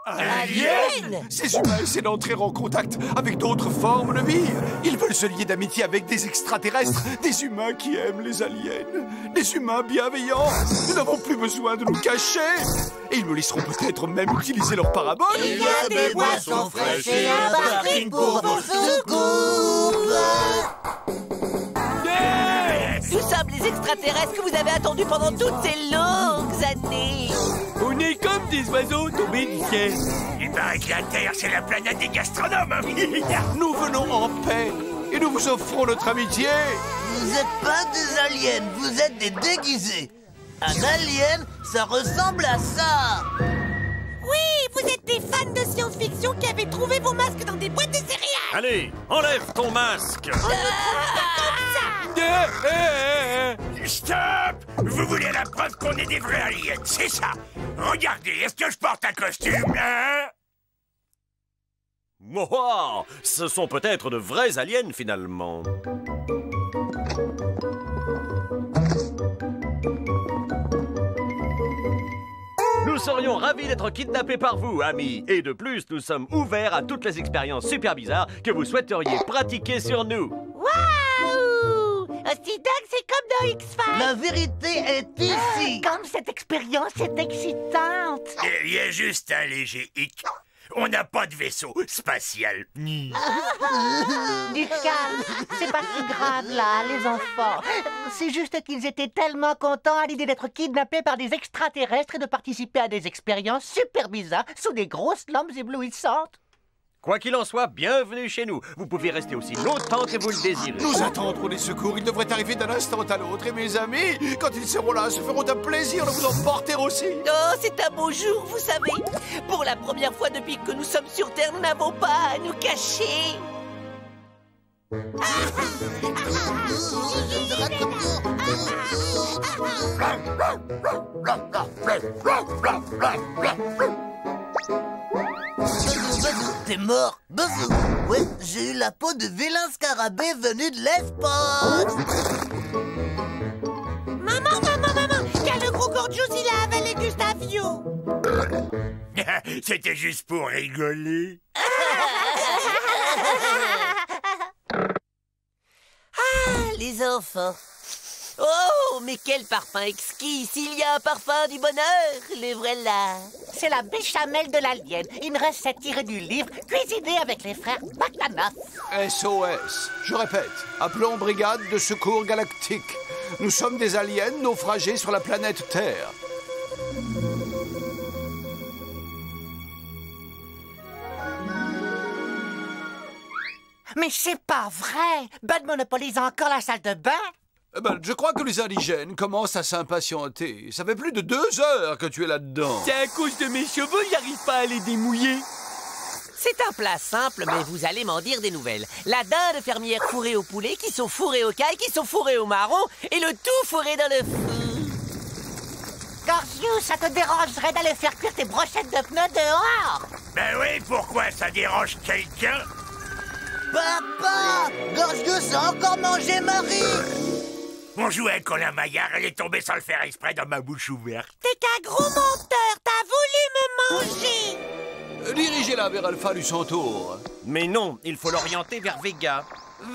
[SPEAKER 3] Aliens? Ces humains essaient d'entrer en contact avec d'autres formes de vie. Ils veulent se lier d'amitié avec des extraterrestres, des humains qui aiment les aliens, des humains bienveillants. Nous n'avons plus besoin de nous cacher. Et ils me laisseront peut-être même utiliser leur parabole.
[SPEAKER 11] Il y a des boissons fraîches et un parking pour vos secours.
[SPEAKER 1] Nous sommes les extraterrestres que vous avez attendus pendant toutes ces longues années.
[SPEAKER 5] On est comme des oiseaux tombés du ciel.
[SPEAKER 2] Il paraît que la Terre, c'est la planète des gastronomes.
[SPEAKER 3] Nous venons en paix et nous vous offrons notre amitié.
[SPEAKER 11] Vous n'êtes pas des aliens, vous êtes des déguisés. Un alien, ça ressemble à ça.
[SPEAKER 1] Oui, vous êtes des fans de science-fiction qui avaient trouvé vos masques dans des boîtes de céréales.
[SPEAKER 12] Allez, enlève ton masque.
[SPEAKER 2] Stop! Vous voulez la preuve qu'on est des vrais aliens, c'est ça. Regardez, est-ce que je porte un costume, hein?
[SPEAKER 12] Oh, ce sont peut-être de vrais aliens, finalement. Nous serions ravis d'être kidnappés par vous, amis. Et de plus, nous sommes ouverts à toutes les expériences super bizarres que vous souhaiteriez pratiquer sur nous.
[SPEAKER 1] Waouh! Aussi dingue, c'est comme dans X-Files.
[SPEAKER 11] La vérité est ici.
[SPEAKER 1] Comme cette expérience est excitante.
[SPEAKER 2] Il y a juste un léger hic. On n'a pas de vaisseau spatial.
[SPEAKER 13] Du calme, c'est pas si grave là, les enfants. C'est juste qu'ils étaient tellement contents à l'idée d'être kidnappés par des extraterrestres et de participer à des expériences super bizarres sous des grosses lampes éblouissantes.
[SPEAKER 12] Quoi qu'il en soit, bienvenue chez nous. Vous pouvez rester aussi longtemps que vous le désirez.
[SPEAKER 3] Nous attendrons les secours. Ils devraient arriver d'un instant à l'autre. Et mes amis, quand ils seront là, se feront un plaisir de vous emporter aussi.
[SPEAKER 1] Oh, c'est un beau jour, vous savez. Pour la première fois depuis que nous sommes sur Terre, nous n'avons pas à nous cacher.
[SPEAKER 11] t'es mort. Bazou. Ouais, j'ai eu la peau de vilain scarabée venu de l'espace.
[SPEAKER 1] Maman, quel le gros Gorgios, il a avalé Gustavio.
[SPEAKER 2] C'était juste pour rigoler.
[SPEAKER 1] Ah, les enfants. Oh, mais quel parfum exquis! S'il y a un parfum du bonheur, le voilà.
[SPEAKER 13] C'est la béchamel de l'alien, une recette tirée du livre cuisinée avec les frères Baclanov.
[SPEAKER 3] SOS. Je répète, appelons Brigade de Secours Galactique. Nous sommes des aliens naufragés sur la planète Terre.
[SPEAKER 13] Mais c'est pas vrai! Bud monopolise encore la salle de bain?
[SPEAKER 3] Eh ben, je crois que les indigènes commencent à s'impatienter. Ça fait plus de 2 heures que tu es là-dedans.
[SPEAKER 5] C'est à cause de mes cheveux, j'arrive pas à les démouiller.
[SPEAKER 1] C'est un plat simple, mais vous allez m'en dire des nouvelles. La dinde fermière fourrée au poulet, qui sont fourrés aux cailles, qui sont fourrés au marron, et le tout fourré dans le four.
[SPEAKER 13] Gorgios, ça te dérangerait d'aller faire cuire tes brochettes de pneus dehors?
[SPEAKER 2] Ben oui, pourquoi ça dérange quelqu'un?
[SPEAKER 11] Papa! Gorgios a encore mangé Marie!
[SPEAKER 2] On jouait avec Colin Maillard, elle est tombée sans le faire exprès dans ma bouche ouverte.
[SPEAKER 1] T'es qu'un gros menteur, t'as voulu me manger!
[SPEAKER 3] Dirigez-la vers Alpha du Centaure.
[SPEAKER 12] Mais non, il faut l'orienter vers Vega.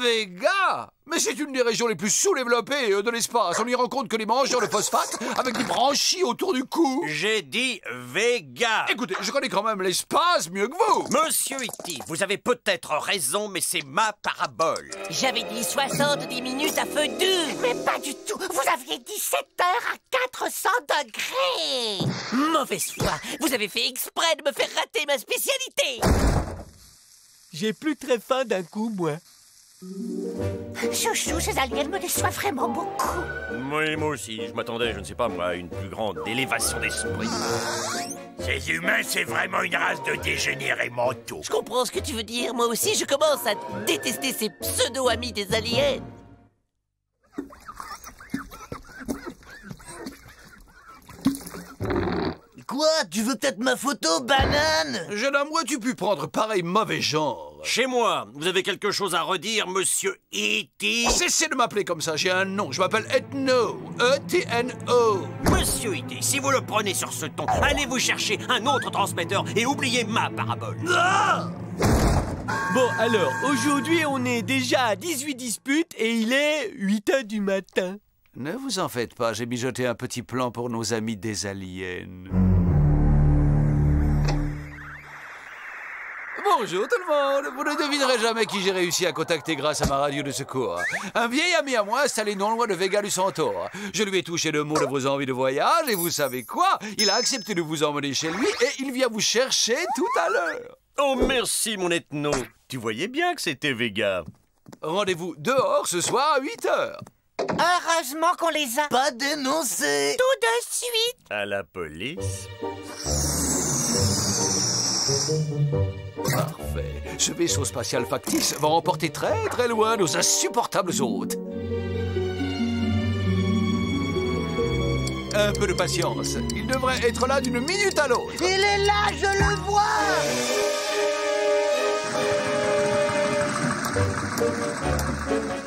[SPEAKER 3] Vega? Mais c'est une des régions les plus sous-développées de l'espace. On n'y rencontre que les mangeurs de phosphate avec des branchies autour du cou.
[SPEAKER 12] J'ai dit Vega.
[SPEAKER 3] Écoutez, je connais quand même l'espace mieux que vous.
[SPEAKER 12] Monsieur E.T., vous avez peut-être raison, mais c'est ma parabole.
[SPEAKER 1] J'avais dit 70 minutes à feu dur.
[SPEAKER 13] Mais pas du tout. Vous aviez dit 7 heures à 400 degrés.
[SPEAKER 1] Mauvaise foi. Vous avez fait exprès de me faire rater ma spécialité.
[SPEAKER 5] J'ai plus très faim d'un coup, moi.
[SPEAKER 13] Chouchou, ces aliens me déçoivent vraiment beaucoup.
[SPEAKER 12] Oui, moi aussi. Je m'attendais, je ne sais pas moi, à une plus grande élévation d'esprit.
[SPEAKER 2] Ces humains, c'est vraiment une race de dégénérés mentaux.
[SPEAKER 1] Je comprends ce que tu veux dire. Moi aussi, je commence à détester ces pseudo-amis des aliens.
[SPEAKER 11] Quoi? Tu veux peut-être ma photo, banane?
[SPEAKER 3] Jeune homme, où as-tu pu prendre pareil mauvais genre?
[SPEAKER 12] Chez moi, vous avez quelque chose à redire, monsieur E.T.?
[SPEAKER 3] Cessez de m'appeler comme ça, j'ai un nom. Je m'appelle Ethno. E-T-N-O.
[SPEAKER 12] Monsieur E.T., si vous le prenez sur ce ton, allez vous chercher un autre transmetteur et oubliez ma parabole.
[SPEAKER 3] Ah!
[SPEAKER 5] Bon, alors, aujourd'hui, on est déjà à 18 disputes et il est 8 heures du matin.
[SPEAKER 3] Ne vous en faites pas, j'ai mijoté un petit plan pour nos amis des aliens. Bonjour tout le monde. Vous ne devinerez jamais qui j'ai réussi à contacter grâce à ma radio de secours. Un vieil ami à moi installé non loin de Vega du Centaure. Je lui ai touché 2 mots de vos envies de voyage et vous savez quoi? Il a accepté de vous emmener chez lui et il vient vous chercher tout à l'heure.
[SPEAKER 12] Oh merci mon Ethno. Tu voyais bien que c'était Vega.
[SPEAKER 3] Rendez-vous dehors ce soir à 8 heures.
[SPEAKER 13] Heureusement qu'on les a
[SPEAKER 11] pas dénoncés.
[SPEAKER 1] Tout de suite.
[SPEAKER 12] À la police.
[SPEAKER 3] Parfait. Ce vaisseau spatial factice va emporter très très loin nos insupportables hôtes. Un peu de patience. Il devrait être là d'une minute à l'autre.
[SPEAKER 11] Il est là, je le vois.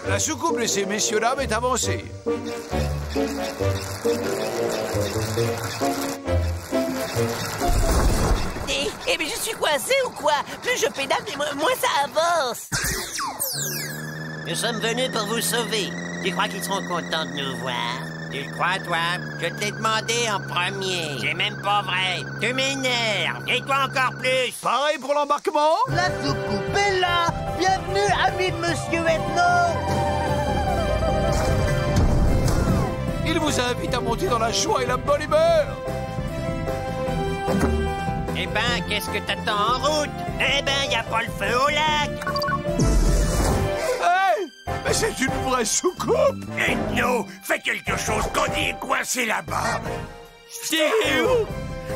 [SPEAKER 3] La soucoupe de ces messieurs-dames est avancée.
[SPEAKER 1] Eh mais je suis coincé ou quoi? Plus je pédale, moins ça avance. Nous sommes venus pour vous sauver. Tu crois qu'ils seront contents de nous voir? Tu le crois, toi? Je t'ai demandé en premier. C'est même pas vrai. Tu m'énerves. Et toi encore plus.
[SPEAKER 3] Pareil pour l'embarquement?
[SPEAKER 11] La soucoupe est là. Bienvenue, ami de Monsieur Ethno.
[SPEAKER 3] Il vous invite à monter dans la joie et la bonne humeur.
[SPEAKER 1] Eh ben, qu'est-ce que t'attends en route? Eh ben, y a pas le feu au lac.
[SPEAKER 3] Hey! Mais c'est une vraie soucoupe!
[SPEAKER 2] Ethno, fais quelque chose, Cody est coincé là-bas.
[SPEAKER 5] Stéréo!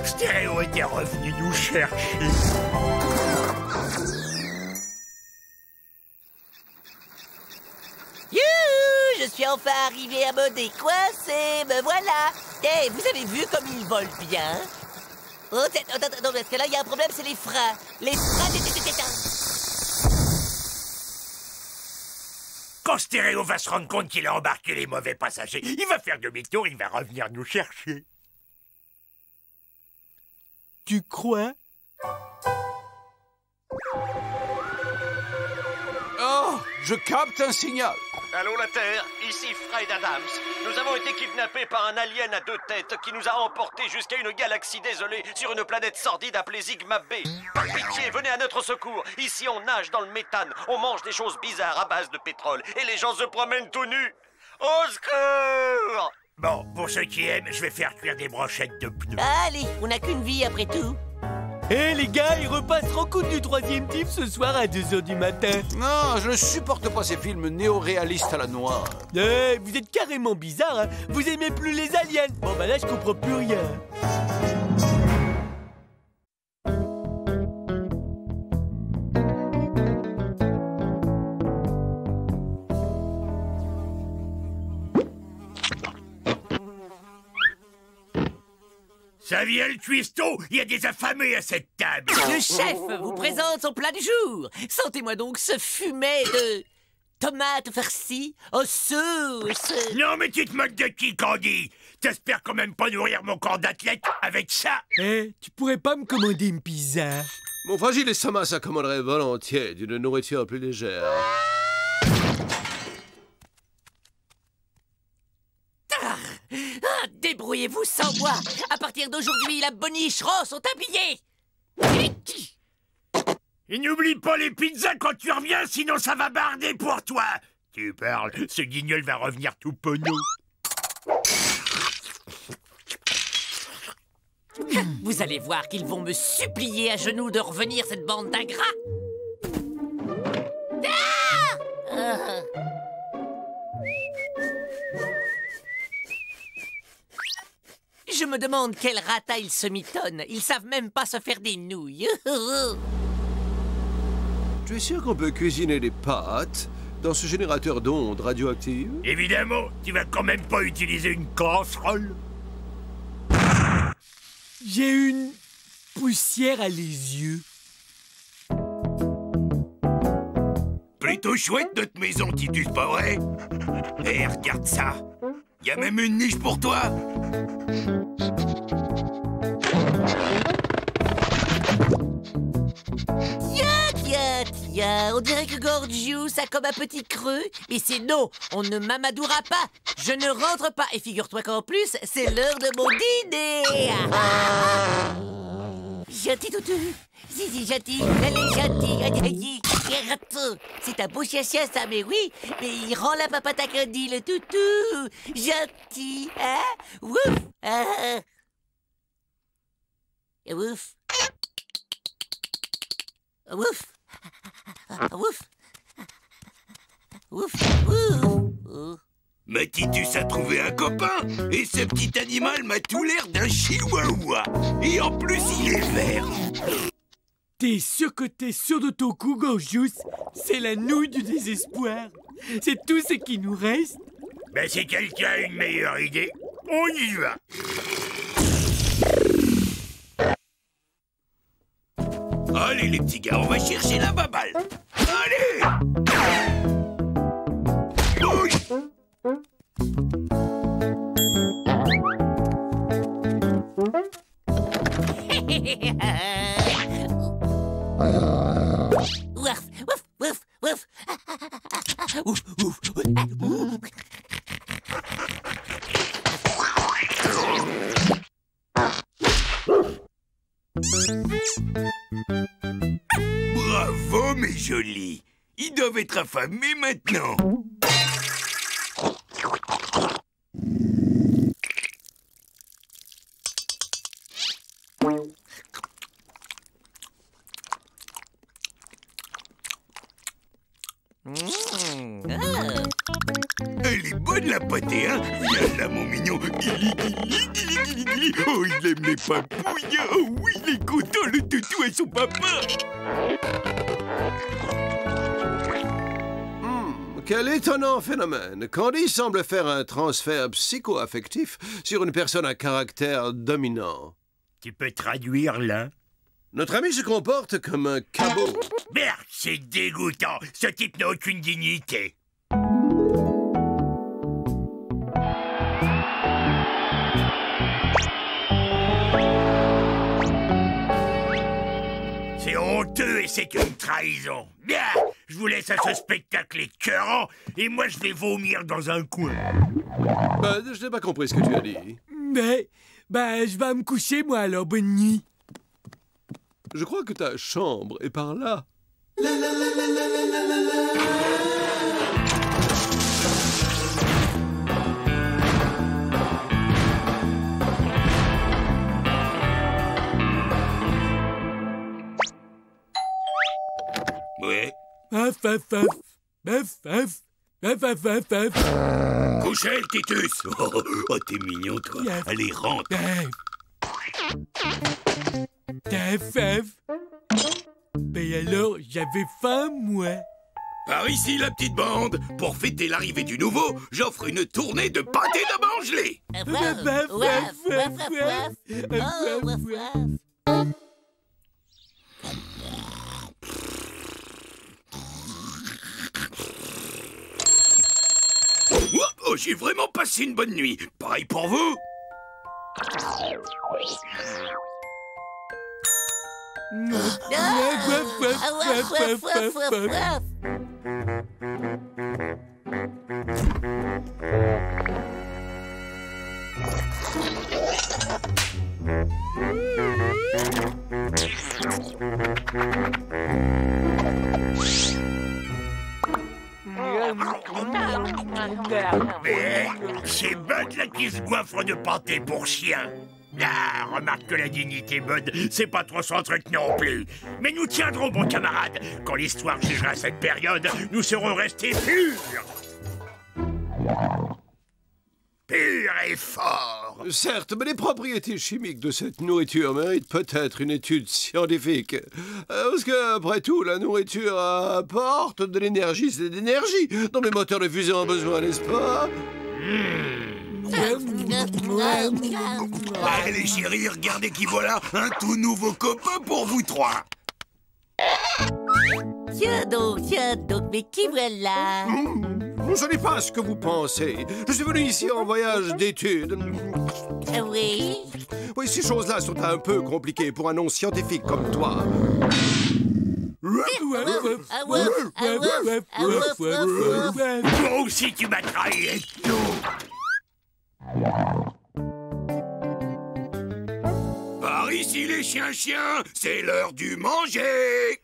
[SPEAKER 2] Stéréo était revenu nous chercher.
[SPEAKER 1] Youhou! Je suis enfin arrivé à me décoincer, me voilà. Eh, vous avez vu comme il vole bien? Oh, non, parce que là, il y a un problème, c'est les freins. Les freins...
[SPEAKER 2] Quand Stéréo va se rendre compte qu'il a embarqué les mauvais passagers, il va faire demi-tour, il va revenir nous chercher.
[SPEAKER 5] Tu crois?
[SPEAKER 3] Oh, je capte un signal.
[SPEAKER 12] Allô la Terre, ici Fred Adams. Nous avons été kidnappés par un alien à 2 têtes qui nous a emportés jusqu'à une galaxie désolée sur une planète sordide appelée Sigma B. Par pitié, venez à notre secours. Ici, on nage dans le méthane, on mange des choses bizarres à base de pétrole et les gens se promènent tout nus. Au secours!
[SPEAKER 2] Bon, pour ceux qui aiment, je vais faire cuire des brochettes de pneus.
[SPEAKER 1] Allez, on n'a qu'une vie après tout.
[SPEAKER 5] Hé les gars, ils repassent Rencontre du 3e type ce soir à 2 h du matin.
[SPEAKER 3] Non, je ne supporte pas ces films néo-réalistes à la noire.
[SPEAKER 5] Vous êtes carrément bizarre, hein. Vous aimez plus les aliens. Bon bah là, je comprends plus rien.
[SPEAKER 2] Ça vient le cuistot, il y a des affamés à cette table.
[SPEAKER 1] Le chef vous présente son plat du jour. Sentez-moi donc ce fumet de tomates farcies en sauce.
[SPEAKER 2] Non mais tu te moques de qui, Candy? T'espères quand même pas nourrir mon corps d'athlète avec ça?
[SPEAKER 5] Tu pourrais pas me commander une pizza?
[SPEAKER 3] Mon fragile estomac s'accommoderait volontiers d'une nourriture plus légère.
[SPEAKER 1] Débrouillez-vous sans moi. À partir d'aujourd'hui, la boniche rend son tablier.
[SPEAKER 2] Et n'oublie pas les pizzas quand tu reviens, sinon ça va barder pour toi. Tu parles, ce guignol va revenir tout penaud.
[SPEAKER 1] Vous allez voir qu'ils vont me supplier à genoux de revenir, cette bande d'ingrats. Je me demande quel rata ils se mitonnent. Ils savent même pas se faire des nouilles.
[SPEAKER 3] Tu es sûr qu'on peut cuisiner des pâtes dans ce générateur d'ondes radioactives?
[SPEAKER 2] Évidemment, tu vas quand même pas utiliser une casserole.
[SPEAKER 5] J'ai une poussière à les yeux.
[SPEAKER 2] Plutôt chouette notre maison, Titus, pas vrai? Eh, regarde ça. Y a même une niche pour toi.
[SPEAKER 1] On dirait que Gorgius a comme un petit creux. Et c'est non, on ne m'amadoura pas. Je ne rentre pas. Et figure-toi qu'en plus, c'est l'heure de mon dîner. Gentil toutou. Si, gentil. Elle est gentille. C'est un beau chien, ça, mais oui. Mais il rend la papate à Candy, le toutou. Gentil, hein? Wouf. Wouf. Wouf. Ouf. Ouf. Ouf.
[SPEAKER 2] Mais Titus a trouvé un copain. Et ce petit animal m'a tout l'air d'un chihuahua. Et en plus, il est vert.
[SPEAKER 5] T'es sûr que t'es sûr de ton coup, Gorgius? C'est la nouille du désespoir. C'est tout ce qui nous reste.
[SPEAKER 2] Ben, si quelqu'un a une meilleure idée, on y va. Allez, les petits gars, on va chercher la baballe. Allez! Bouge!
[SPEAKER 1] Ouf, ouf, ouf, ouf. Ouf, ouf.
[SPEAKER 2] Bravo, mes jolis. Ils doivent être affamés maintenant. Elle est bonne, la pâtée, hein? Viens là, mon mignon. Guili, guili, guili, guili, guili. Oh, il aime les papouilles. Oh oui, il est content, le toutou et son papa.
[SPEAKER 3] Quel étonnant phénomène. Candy semble faire un transfert psycho-affectif sur une personne à caractère dominant.
[SPEAKER 2] Tu peux traduire, là?
[SPEAKER 3] Notre ami se comporte comme un cabot.
[SPEAKER 2] Merde, c'est dégoûtant. Ce type n'a aucune dignité. C'est honteux et c'est une trahison. Bien, je vous laisse à ce spectacle écœurant et moi je vais vomir dans un coin.
[SPEAKER 3] Bah, je n'ai pas compris ce que tu as dit.
[SPEAKER 5] Bah, je vais me coucher, moi, alors, bonne nuit.
[SPEAKER 3] Je crois que ta chambre est par là.
[SPEAKER 2] Ouais. Couchez, Titus. Oh, t'es mignon, toi. Allez, rentre.
[SPEAKER 5] Ben alors, j'avais faim, moi.
[SPEAKER 2] Par ici, la petite bande. Pour fêter l'arrivée du nouveau, j'offre une tournée de pâté de mangelé. Oh, j'ai vraiment passé une bonne nuit. Pareil pour vous. C'est Bud là qui se goinfre de pâté pour chien. Ah, remarque que la dignité, Bud, c'est pas trop son truc non plus. Mais nous tiendrons, bon camarade. Quand l'histoire jugera cette période, nous serons restés purs. Purs et forts.
[SPEAKER 3] Certes, mais les propriétés chimiques de cette nourriture méritent peut-être une étude scientifique. Parce que, après tout, la nourriture apporte de l'énergie, c'est de l'énergie dont les moteurs de fusion ont besoin, n'est-ce pas?
[SPEAKER 2] Allez, chérie, regardez qui voilà, un tout nouveau copain pour vous trois.
[SPEAKER 1] Tiens donc, mais qui voilà?
[SPEAKER 3] Ce n'est pas ce que vous pensez. Je suis venu ici en voyage d'études.
[SPEAKER 1] Oui?
[SPEAKER 3] Oui, ces choses-là sont un peu compliquées pour un non-scientifique comme toi.
[SPEAKER 2] Moi aussi, tu m'as trahi et tout. Par ici, les chiens, c'est l'heure du manger.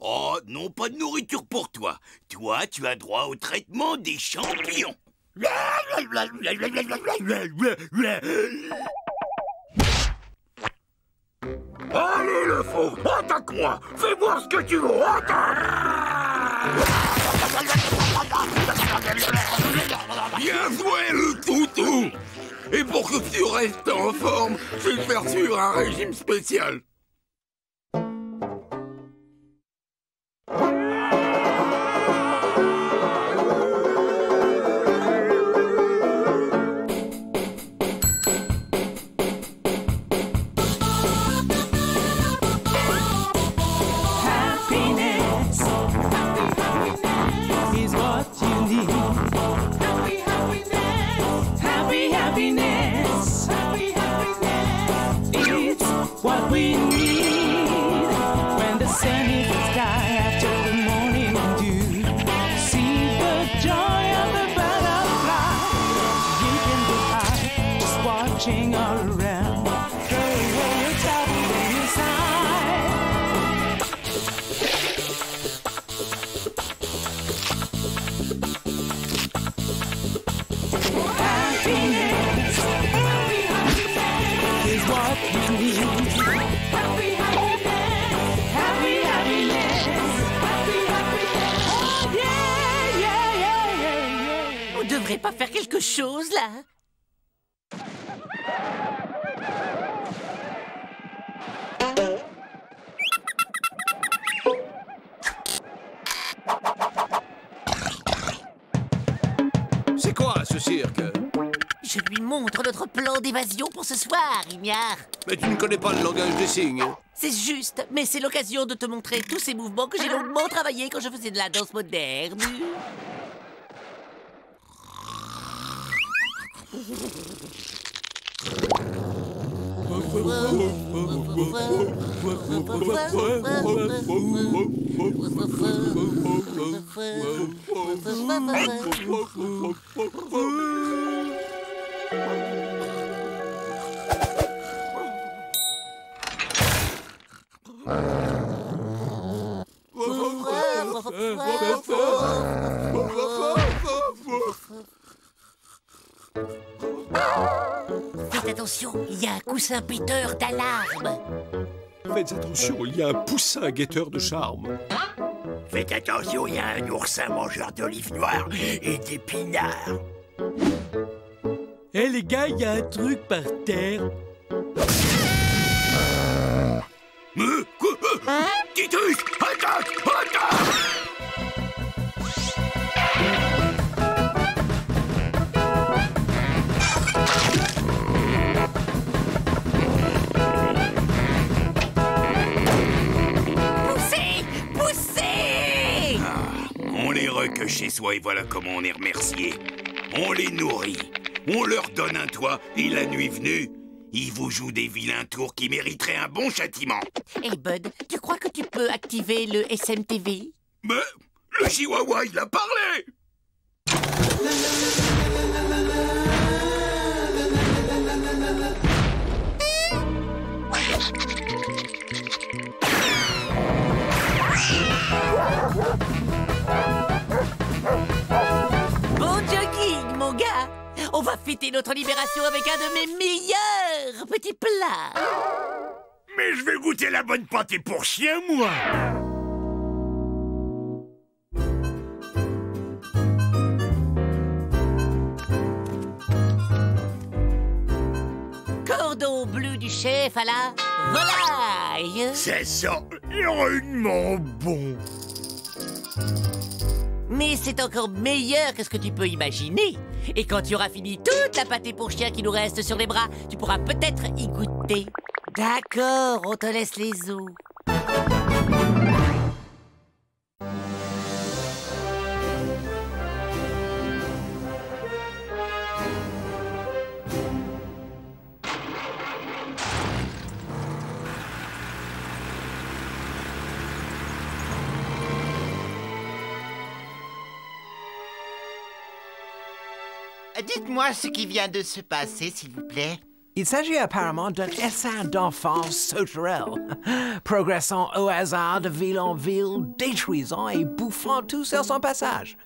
[SPEAKER 2] Oh, non, pas de nourriture pour toi. Toi, tu as droit au traitement des champignons. Allez, le faux, attaque-moi. Fais voir ce que tu veux. Bien joué, le toutou. Et pour que tu restes en forme, je vais te faire suivre un régime spécial.
[SPEAKER 1] On devrait pas faire quelque chose, là?
[SPEAKER 3] C'est quoi, ce cirque?
[SPEAKER 1] je lui montre notre plan d'évasion pour ce soir, Ignare.
[SPEAKER 3] Mais tu ne connais pas le langage des signes.
[SPEAKER 1] C'est juste, mais c'est l'occasion de te montrer tous ces mouvements que j'ai longuement travaillés quand je faisais de la danse moderne. Faites attention, il y a un coussin péteur d'alarme.
[SPEAKER 3] Faites attention, il y a un poussin guetteur de charme.
[SPEAKER 2] Faites attention, il y a un oursin mangeur d'olives noires et d'épinards.
[SPEAKER 5] Eh les gars, il y a un truc par terre.
[SPEAKER 2] Titus, attaque, attaque!
[SPEAKER 14] On les recueille chez soi et voilà comment on est remercié. On les nourrit, on leur donne un toit et la nuit venue, ils vous jouent des vilains tours qui mériteraient un bon châtiment.
[SPEAKER 1] Hey Bud, tu crois que tu peux activer le SMTV?
[SPEAKER 14] Mais le chihuahua, il a parlé!
[SPEAKER 1] Bon jogging, mon gars! On va fêter notre libération avec un de mes meilleurs petits plats!
[SPEAKER 2] Mais je vais goûter la bonne pâtée pour chien, moi!
[SPEAKER 1] Cordon bleu du chef à la volaille!
[SPEAKER 2] Ça sent rudement bon!
[SPEAKER 1] Mais c'est encore meilleur que ce que tu peux imaginer. Et quand tu auras fini toute la pâtée pour chien qui nous reste sur les bras, tu pourras peut-être y goûter. D'accord, on te laisse les os.
[SPEAKER 11] Dites-moi ce qui vient de se passer, s'il vous plaît.
[SPEAKER 15] Il s'agit apparemment d'un essaim d'enfance sauterelle, progressant au hasard de ville en ville, détruisant et bouffant tout sur son passage.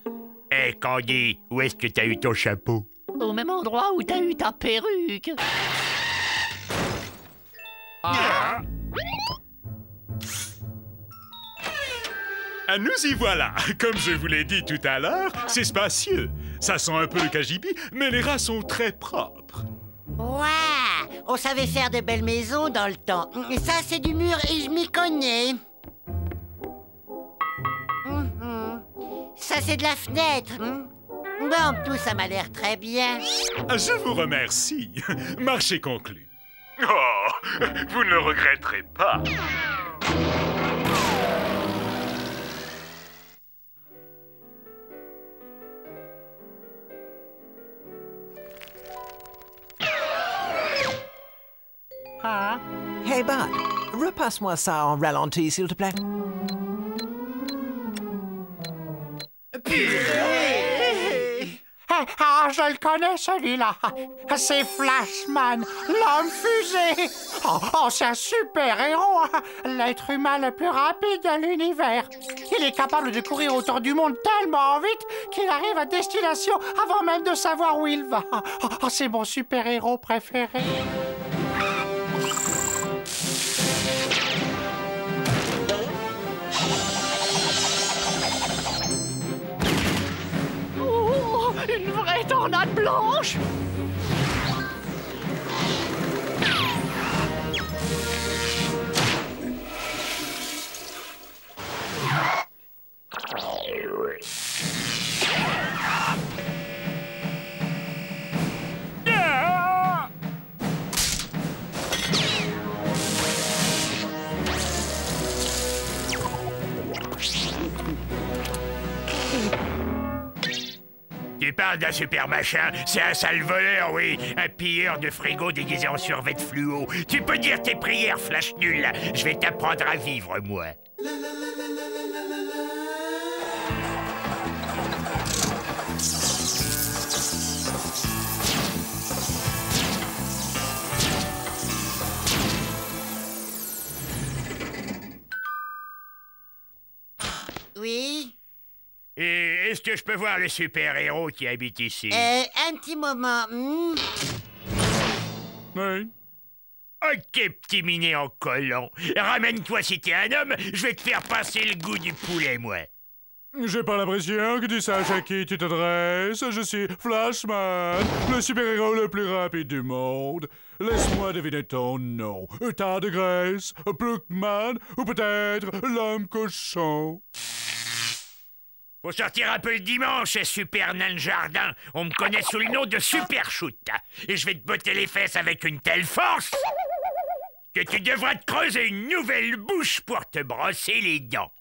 [SPEAKER 2] Hé, Candy, où est-ce que t'as eu ton chapeau?
[SPEAKER 1] Au même endroit où t'as eu ta perruque.
[SPEAKER 16] Ah, nous y voilà. Comme je vous l'ai dit tout à l'heure, c'est spacieux. Ça sent un peu le cagibi, mais les rats sont très propres.
[SPEAKER 11] Ouah, on savait faire de belles maisons dans le temps. Ça, c'est du mur et je m'y connais. Ça, c'est de la fenêtre. Bon, tout ça m'a l'air très bien.
[SPEAKER 16] Je vous remercie. Marché conclu. Oh, vous ne le regretterez pas.
[SPEAKER 15] Hey Bud, repasse-moi ça en ralenti, s'il te plaît.
[SPEAKER 9] Ah, je le connais, celui-là. C'est Flashman, l'homme fusée. Oh, c'est un super-héros. L'être humain le plus rapide de l'univers. Il est capable de courir autour du monde tellement vite qu'il arrive à destination avant même de savoir où il va. Oh, c'est mon super-héros préféré.
[SPEAKER 1] Une vraie tornade blanche!
[SPEAKER 2] parles d'un super machin. C'est un sale voleur, oui. Un pilleur de frigo déguisé en survêt de fluo. Tu peux dire tes prières, flash nul. Je vais t'apprendre à vivre, moi.
[SPEAKER 11] Oui?
[SPEAKER 2] Et est-ce que je peux voir le super-héros qui habite ici?
[SPEAKER 11] Un petit moment.
[SPEAKER 2] Oui. Ok, petit minet en collant. Ramène-toi si t'es un homme, je vais te faire passer le goût du poulet, moi.
[SPEAKER 16] J'ai pas l'impression que tu saches à qui tu t'adresses. Je suis Flashman, le super-héros le plus rapide du monde. Laisse-moi deviner ton nom. Tas de graisse, Ploucman ou peut-être l'homme cochon.
[SPEAKER 2] Faut sortir un peu le dimanche, Super Nain de Jardin. On me connaît sous le nom de Super Shoot. Et je vais te botter les fesses avec une telle force que tu devras te creuser une nouvelle bouche pour te brosser les dents.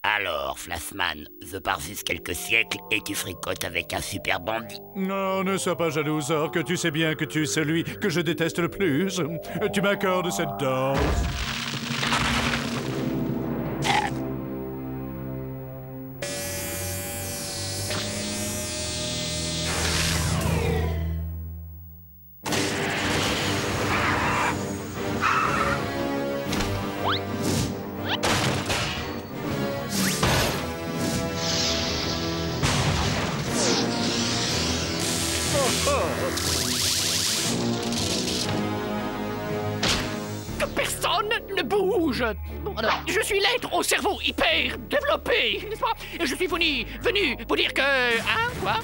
[SPEAKER 2] Alors, Flashman, The Parsus quelques siècles et tu fricotes avec un super bandit.
[SPEAKER 16] Non, ne sois pas jaloux, Zork. Tu sais bien que tu es celui que je déteste le plus. Tu m'accordes cette danse.
[SPEAKER 17] Que personne ne bouge. Bon, alors, je suis l'être au cerveau hyper développé, n'est-ce pas? Et je suis venu vous dire que... Hein, quoi?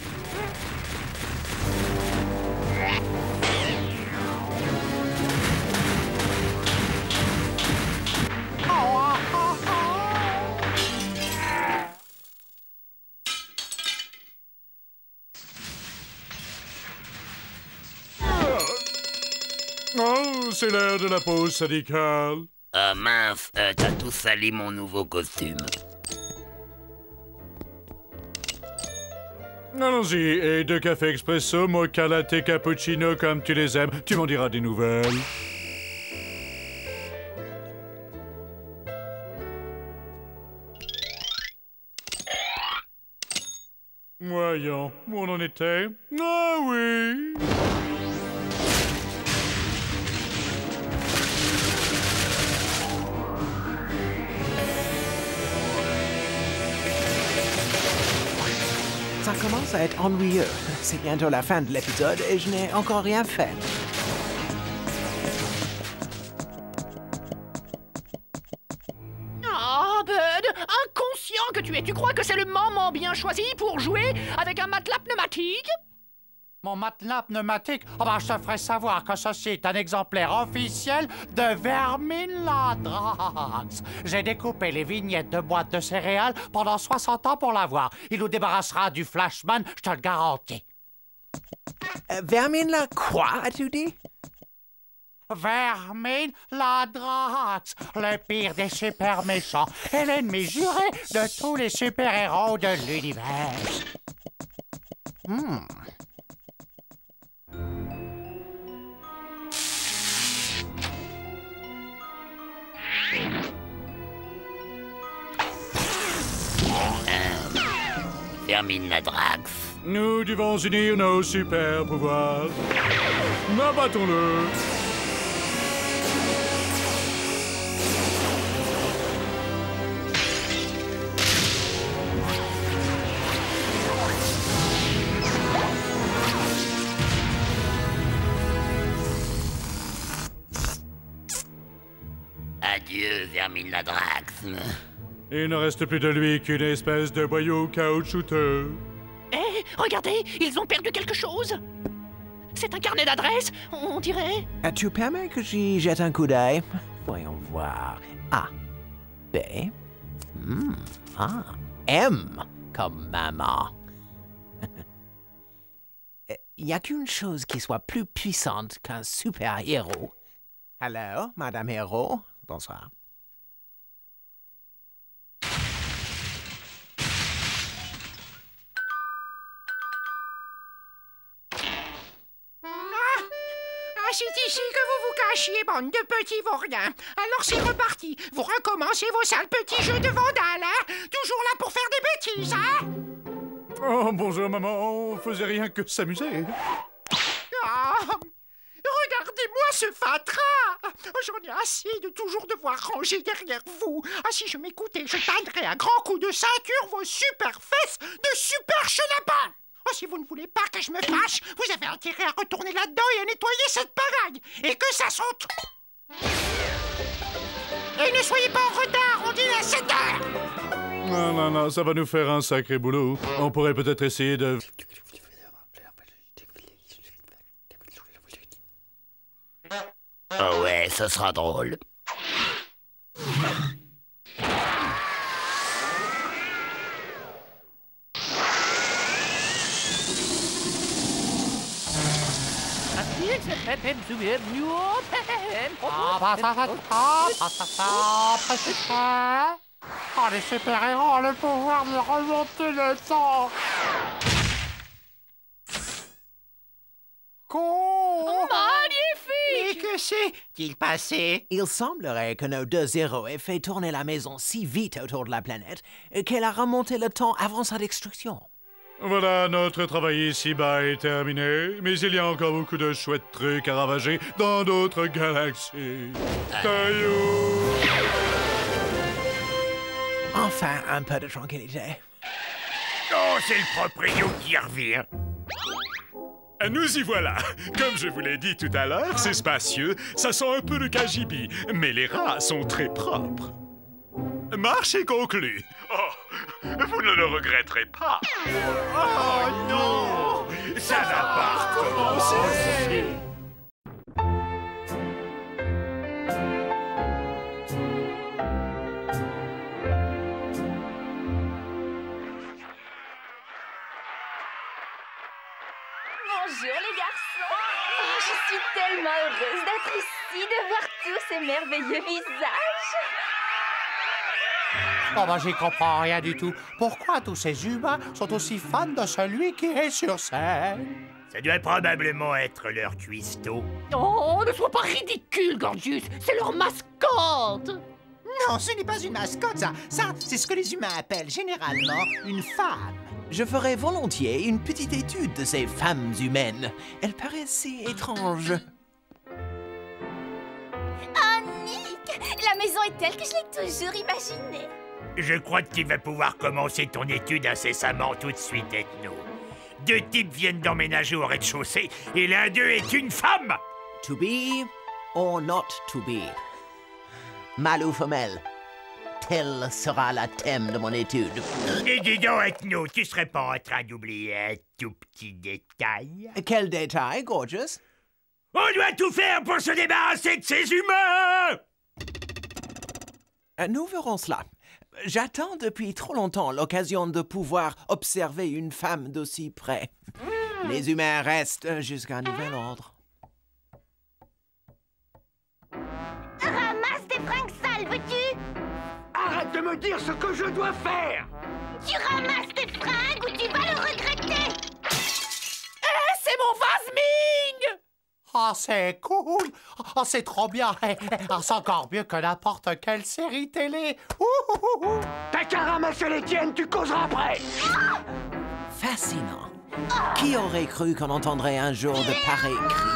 [SPEAKER 16] Oh, c'est l'heure de la pause syndicale.
[SPEAKER 2] Ah mince, t'as tout sali mon nouveau costume.
[SPEAKER 16] Allons-y, et 2 cafés expresso, mocha latte cappuccino comme tu les aimes. Tu m'en diras des nouvelles. Voyons, où on en était? Ah oui!
[SPEAKER 15] Ça commence à être ennuyeux. C'est bientôt la fin de l'épisode et je n'ai encore rien fait.
[SPEAKER 17] Ah, Bud, inconscient que tu es, tu crois que c'est le moment bien choisi pour jouer avec un matelas pneumatique?
[SPEAKER 9] Mon matelas pneumatique? Oh ben, je te ferai savoir que ceci est un exemplaire officiel de Verminladrax. J'ai découpé les vignettes de boîtes de céréales pendant 60 ans pour l'avoir. Il nous débarrassera du Flashman, je te le garantis.
[SPEAKER 15] Vermine quoi, as-tu dit?
[SPEAKER 9] Verminladrax, le pire des super méchants et l'ennemi juré de tous les super-héros de l'univers.
[SPEAKER 2] Verminladrax.
[SPEAKER 16] Nous devons unir nos super pouvoirs. Abattons-le.
[SPEAKER 2] Adieu, Verminladrax.
[SPEAKER 16] Il ne reste plus de lui qu'une espèce de boyau caoutchouteux.
[SPEAKER 17] Eh, regardez, ils ont perdu quelque chose. C'est un carnet d'adresses, on dirait.
[SPEAKER 15] Tu permets que j'y jette un coup d'œil? Voyons voir. A, B, A, M. comme maman. Il n'y a qu'une chose qui soit plus puissante qu'un super-héros. Hello, Madame Héros. Bonsoir.
[SPEAKER 9] C'est ici que vous vous cachiez, bande de petits vauriens. Alors c'est reparti. Vous recommencez vos sales petits jeux de vandales, hein? Toujours là pour faire des bêtises, hein?
[SPEAKER 16] Oh, bonjour, maman. On faisait rien que s'amuser.
[SPEAKER 9] Ah, regardez-moi ce fatras. J'en ai assez de toujours devoir ranger derrière vous. Ah, si je m'écoutais, je tannerais à grands coups de ceinture vos super fesses de super chenapins. Oh, si vous ne voulez pas que je me fâche, vous avez intérêt à retourner là-dedans et à nettoyer cette pagaille. Et que ça saute. Et ne soyez pas en retard, on dîne à 7 heures.
[SPEAKER 16] Non, non, non, ça va nous faire un sacré boulot. On pourrait peut-être essayer de...
[SPEAKER 2] Oh ouais, ça sera drôle.
[SPEAKER 9] Oh, les super-héros ont le pouvoir de remonter le temps.
[SPEAKER 17] Magnifique!
[SPEAKER 9] Mais que s'est-il passé?
[SPEAKER 15] Il semblerait que nos deux héros aient fait tourner la maison si vite autour de la planète qu'elle a remonté le temps avant sa destruction.
[SPEAKER 16] Voilà, notre travail ici-bas est terminé, mais il y a encore beaucoup de chouettes trucs à ravager dans d'autres galaxies. Caillou!
[SPEAKER 15] Enfin, un peu de tranquillité.
[SPEAKER 2] Oh, c'est le proprio qui revient.
[SPEAKER 18] Nous y voilà. Comme je vous l'ai dit tout à l'heure, c'est spacieux, ça sent un peu le KGB, mais les rats sont très propres. Marche est conclue. Oh, vous ne le regretterez pas.
[SPEAKER 2] Oh non! Ça n'a pas recommencé!
[SPEAKER 19] Bonjour les garçons. Oh, je suis tellement heureuse d'être ici, de voir tous ces merveilleux visages.
[SPEAKER 9] Oh, bah, j'y comprends rien du tout. Pourquoi tous ces humains sont aussi fans de celui qui est sur scène?
[SPEAKER 2] Ça doit probablement être leur cuistot.
[SPEAKER 17] Oh, ne sois pas ridicule, Gorgius. C'est leur mascotte.
[SPEAKER 9] Non, ce n'est pas une mascotte, ça. Ça, c'est ce que les humains appellent généralement une femme.
[SPEAKER 15] Je ferais volontiers une petite étude de ces femmes humaines. Elles paraissent si étranges.
[SPEAKER 19] Oh, Nick! La maison est telle que je l'ai toujours imaginée.
[SPEAKER 2] Je crois que tu vas pouvoir commencer ton étude incessamment tout de suite, Ethno. 2 types viennent d'emménager au rez-de-chaussée et l'un d'eux est une femme.
[SPEAKER 15] To be or not to be? Mâle ou femelle? Tel sera le thème de mon étude.
[SPEAKER 2] Et dis donc, Ethno, tu serais pas en train d'oublier un tout petit détail?
[SPEAKER 15] Quel détail, Gorgeous?
[SPEAKER 2] On doit tout faire pour se débarrasser de ces humains!
[SPEAKER 15] Nous verrons cela. J'attends depuis trop longtemps l'occasion de pouvoir observer une femme d'aussi près. Les humains restent jusqu'à nouvel ordre.
[SPEAKER 19] Ramasse tes fringues sales, veux-tu?
[SPEAKER 2] Arrête de me dire ce que je dois faire!
[SPEAKER 19] Tu ramasses tes fringues ou tu vas le regretter!
[SPEAKER 17] C'est mon vase-ming!
[SPEAKER 9] Oh, c'est cool! Oh, c'est trop bien! Oh, c'est encore mieux que n'importe quelle série télé!
[SPEAKER 2] T'as qu'à ramasser les tiennes, tu causeras après!
[SPEAKER 15] Fascinant. Qui aurait cru qu'on entendrait un jour de pareils cris?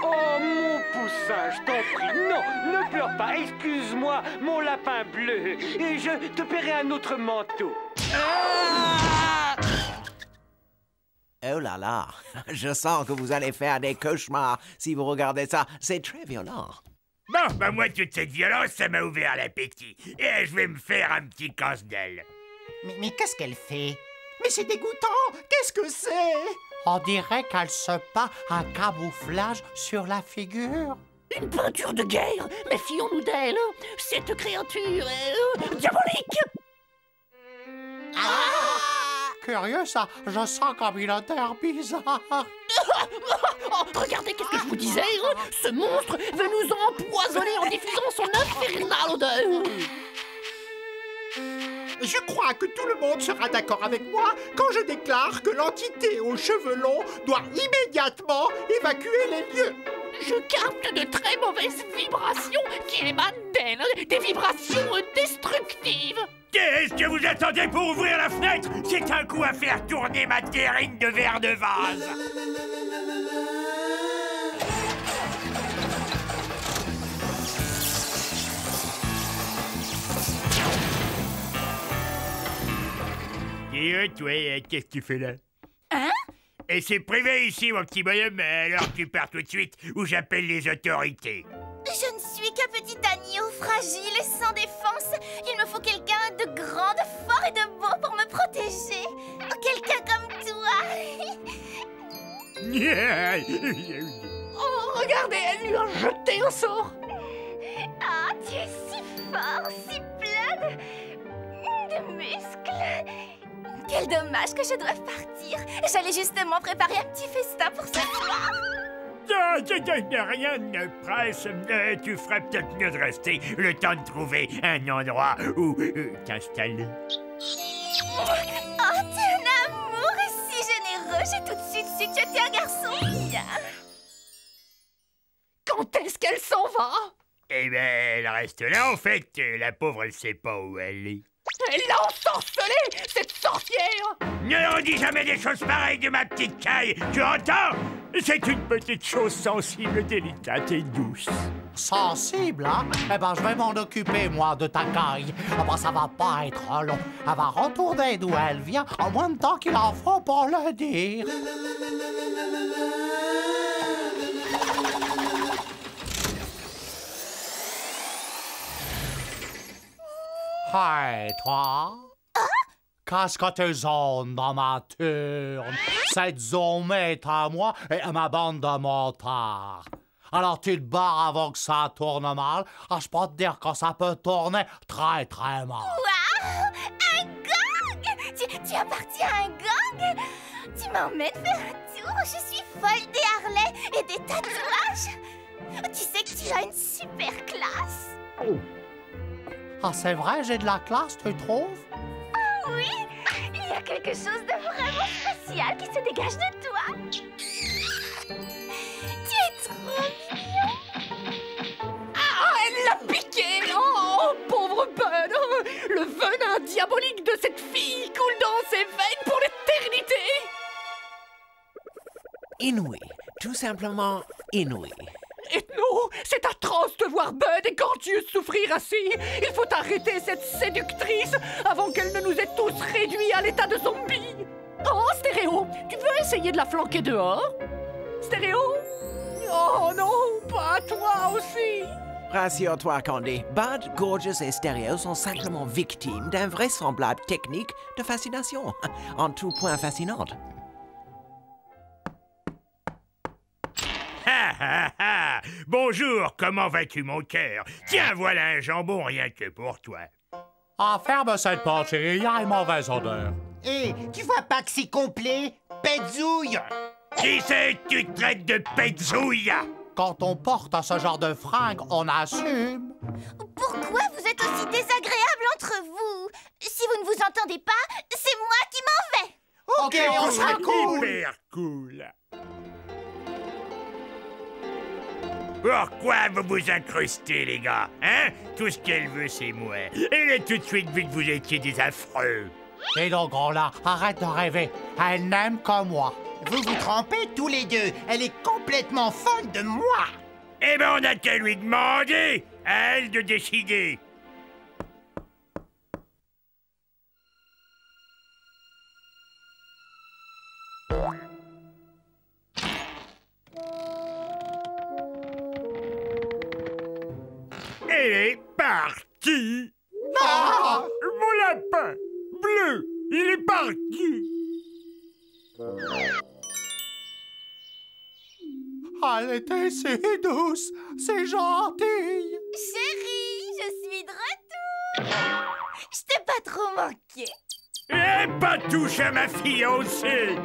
[SPEAKER 20] Oh, mon poussin, je t'en prie, non, ne pleure pas, excuse-moi, mon lapin bleu, et je te paierai un autre manteau.
[SPEAKER 15] Oh là là, je sens que vous allez faire des cauchemars si vous regardez ça. C'est très violent.
[SPEAKER 2] Bon, bah moi, toute cette violence, ça m'a ouvert l'appétit. Et je vais me faire un petit casse-dalle.
[SPEAKER 9] Mais qu'est-ce qu'elle fait? Mais c'est dégoûtant! Qu'est-ce que c'est? On dirait qu'elle se peint un camouflage sur la figure.
[SPEAKER 17] Une peinture de guerre. Méfions-nous d'elle. Cette créature est diabolique.
[SPEAKER 9] curieux, ça. Je sens comme une odeur bizarre.
[SPEAKER 17] Oh, regardez, qu'est-ce que je vous disais, hein? Ce monstre veut nous empoisonner en diffusant son infernale odeur.
[SPEAKER 9] Je crois que tout le monde sera d'accord avec moi quand je déclare que l'entité aux cheveux longs doit immédiatement évacuer les lieux.
[SPEAKER 17] Je capte de très mauvaises vibrations qui émanent d'elle, des vibrations destructives.
[SPEAKER 2] Qu'est-ce que vous attendez pour ouvrir la fenêtre? C'est un coup à faire tourner ma terrine de verre de vase. Et toi, qu'est-ce que tu fais là?
[SPEAKER 19] Hein?
[SPEAKER 2] Et c'est privé ici, mon petit bonhomme, alors tu pars tout de suite ou j'appelle les autorités.
[SPEAKER 19] Je ne suis qu'un petit agneau fragile et sans défense. Il me faut quelqu'un de grand, de fort et de beau pour me protéger. Quelqu'un comme toi.
[SPEAKER 17] Oh, regardez, elle lui a jeté un sort.
[SPEAKER 19] Ah, tu es si fort, si plein de muscles. Quel dommage que je doive partir. J'allais justement préparer un petit festin pour ce soir.
[SPEAKER 2] Rien ne presse. Tu ferais peut-être mieux de rester le temps de trouver un endroit où t'installer.
[SPEAKER 19] Oh, t'es un amour si généreux. J'ai tout de suite su que tu étais un garçon bien.
[SPEAKER 17] Quand est-ce qu'elle s'en va?
[SPEAKER 2] Eh ben, elle reste là, en fait. La pauvre, elle sait pas où elle est.
[SPEAKER 17] Elle l'a ensorcelée, cette sorcière!
[SPEAKER 2] Ne redis jamais des choses pareilles de ma petite caille, tu entends? C'est une petite chose sensible, délicate et douce.
[SPEAKER 9] Sensible, hein? Eh ben, je vais m'en occuper, moi, de ta caille. Ah ben, ça va pas être long. Elle va retourner d'où elle vient en moins de temps qu'il en faut pour le dire. Hey, toi! Qu'est-ce que tu zones dans ma turne? Cette zone est à moi et à ma bande de motards. Alors tu te barres avant que ça tourne mal. Ah, je peux te dire que ça peut tourner très très mal.
[SPEAKER 19] Waouh! Un gang! Tu appartiens à un gang? Tu m'emmènes faire un tour? Je suis folle des harlais et des tatouages. Tu sais que tu as une super classe.
[SPEAKER 9] Ah, c'est vrai, j'ai de la classe, tu trouves?
[SPEAKER 19] Oh oui! Il y a quelque chose de vraiment spécial qui se dégage de toi. Tu es trop mignon.
[SPEAKER 17] Ah, elle l'a piqué! Oh, pauvre Bud! Le venin diabolique de cette fille coule dans ses veines pour l'éternité!
[SPEAKER 15] Inouï, tout simplement inouï.
[SPEAKER 17] Ethno, c'est atroce de voir Bud et Gorgeous souffrir ainsi. Il faut arrêter cette séductrice avant qu'elle ne nous ait tous réduits à l'état de zombies. Oh, Stéréo, tu veux essayer de la flanquer dehors? Stéréo? Oh non, pas toi aussi.
[SPEAKER 15] Rassure-toi, Candy. Bud, Gorgeous et Stereo sont simplement victimes d'un vraisemblable technique de fascination. En tout point fascinante.
[SPEAKER 2] Bonjour, comment vas-tu, mon cœur? Tiens, voilà un jambon rien que pour toi.
[SPEAKER 9] Ah, ferme cette porte, chérie, il y a une mauvaise odeur.
[SPEAKER 11] Hé, tu vois pas que c'est complet? Pète-zouille!
[SPEAKER 2] Qui c'est que tu traites de pète-zouille?
[SPEAKER 9] Quand on porte ce genre de fringues, on assume.
[SPEAKER 19] Pourquoi vous êtes aussi désagréables entre vous? Si vous ne vous entendez pas, c'est moi qui m'en vais.
[SPEAKER 11] Ok, on sera cool.
[SPEAKER 2] Hyper cool. Pourquoi vous vous incrustez, les gars? Hein? Tout ce qu'elle veut, c'est moi. Elle a tout de suite vu que vous étiez des affreux.
[SPEAKER 9] Et donc, gros là, arrête de rêver. Elle n'aime que moi.
[SPEAKER 11] Vous vous trompez tous les deux. Elle est complètement folle de moi.
[SPEAKER 2] Eh ben, on n'a qu'à lui demander. À elle de décider. Elle est partie.
[SPEAKER 9] Ah!
[SPEAKER 2] Mon lapin bleu, il est parti.
[SPEAKER 9] Elle était si douce, si gentille.
[SPEAKER 19] Chérie, je suis de retour. Je t'ai pas trop manqué.
[SPEAKER 2] Eh, pas touche à ma fiancée!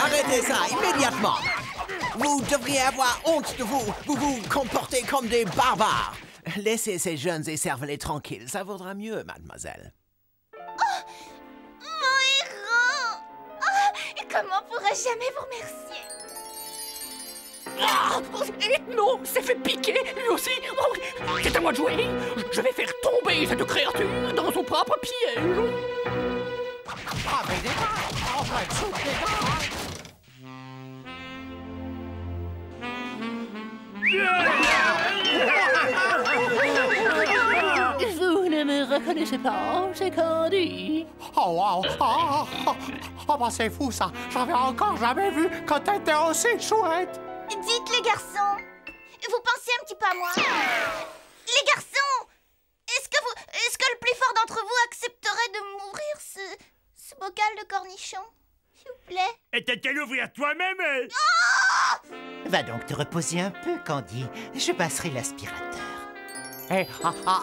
[SPEAKER 15] Arrêtez ça, immédiatement! Vous devriez avoir honte de vous. Vous vous comportez comme des barbares. Laissez ces jeunes écervelés tranquilles, ça vaudra mieux, mademoiselle.
[SPEAKER 19] Oh, mon héros! Oh, et comment pourrais-je jamais vous remercier?
[SPEAKER 17] Ah, et non, s'est fait piquer, lui aussi. Oh, c'est à moi de jouer. Je vais faire tomber cette créature dans son propre piège.
[SPEAKER 9] Ah, mais des gars, en train de souffler des gars.
[SPEAKER 17] Vous ne me reconnaissez pas, c'est Candy.
[SPEAKER 9] Oh, wow! Oh, bah c'est fou ça! J'avais encore jamais vu quand t'étais aussi chouette!
[SPEAKER 19] Dites les garçons, vous pensez un petit peu à moi? Les garçons, est-ce que le plus fort d'entre vous accepterait de m'ouvrir ce bocal de cornichons? S'il vous plaît.
[SPEAKER 2] Et t'as qu'à l'ouvrir toi-même!
[SPEAKER 19] Oh!
[SPEAKER 13] Va donc te reposer un peu, Candy. Je passerai l'aspirateur.
[SPEAKER 9] Et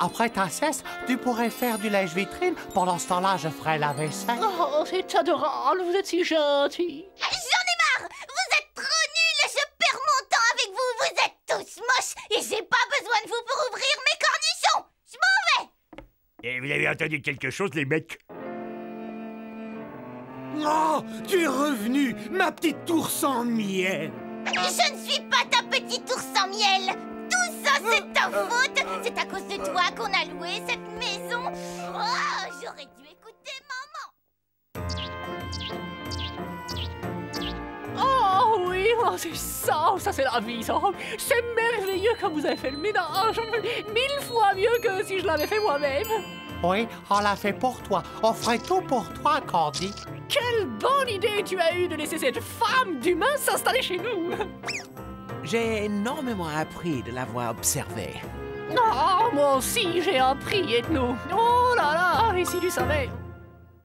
[SPEAKER 9] après ta cesse, tu pourrais faire du lèche-vitrine. Pendant ce temps-là, je ferai la vaisselle.
[SPEAKER 17] Oh, c'est adorable, vous êtes si gentil.
[SPEAKER 19] J'en ai marre! Vous êtes trop nuls et je perds mon temps avec vous! Vous êtes tous moches et j'ai pas besoin de vous pour ouvrir mes cornichons! Je m'en vais!
[SPEAKER 2] Et vous avez entendu quelque chose, les mecs?
[SPEAKER 5] Oh, tu es revenu, ma petite tour sans miel.
[SPEAKER 19] Je ne suis pas ta petite ours sans miel! Tout ça, c'est ta faute! C'est à cause de toi qu'on a loué cette maison! Oh, j'aurais dû écouter maman!
[SPEAKER 17] Oh oui, oh, c'est ça c'est la vie, ça. C'est merveilleux comme vous avez fait le ménage. 1000 fois mieux que si je l'avais fait moi-même.
[SPEAKER 9] Oui, on l'a fait pour toi. On ferait tout pour toi, Candy.
[SPEAKER 17] Quelle bonne idée tu as eue de laisser cette femme d'humain s'installer chez nous.
[SPEAKER 15] J'ai énormément appris de l'avoir observé.
[SPEAKER 17] Oh, moi aussi j'ai appris, Ethno. Oh là là, et si tu savais.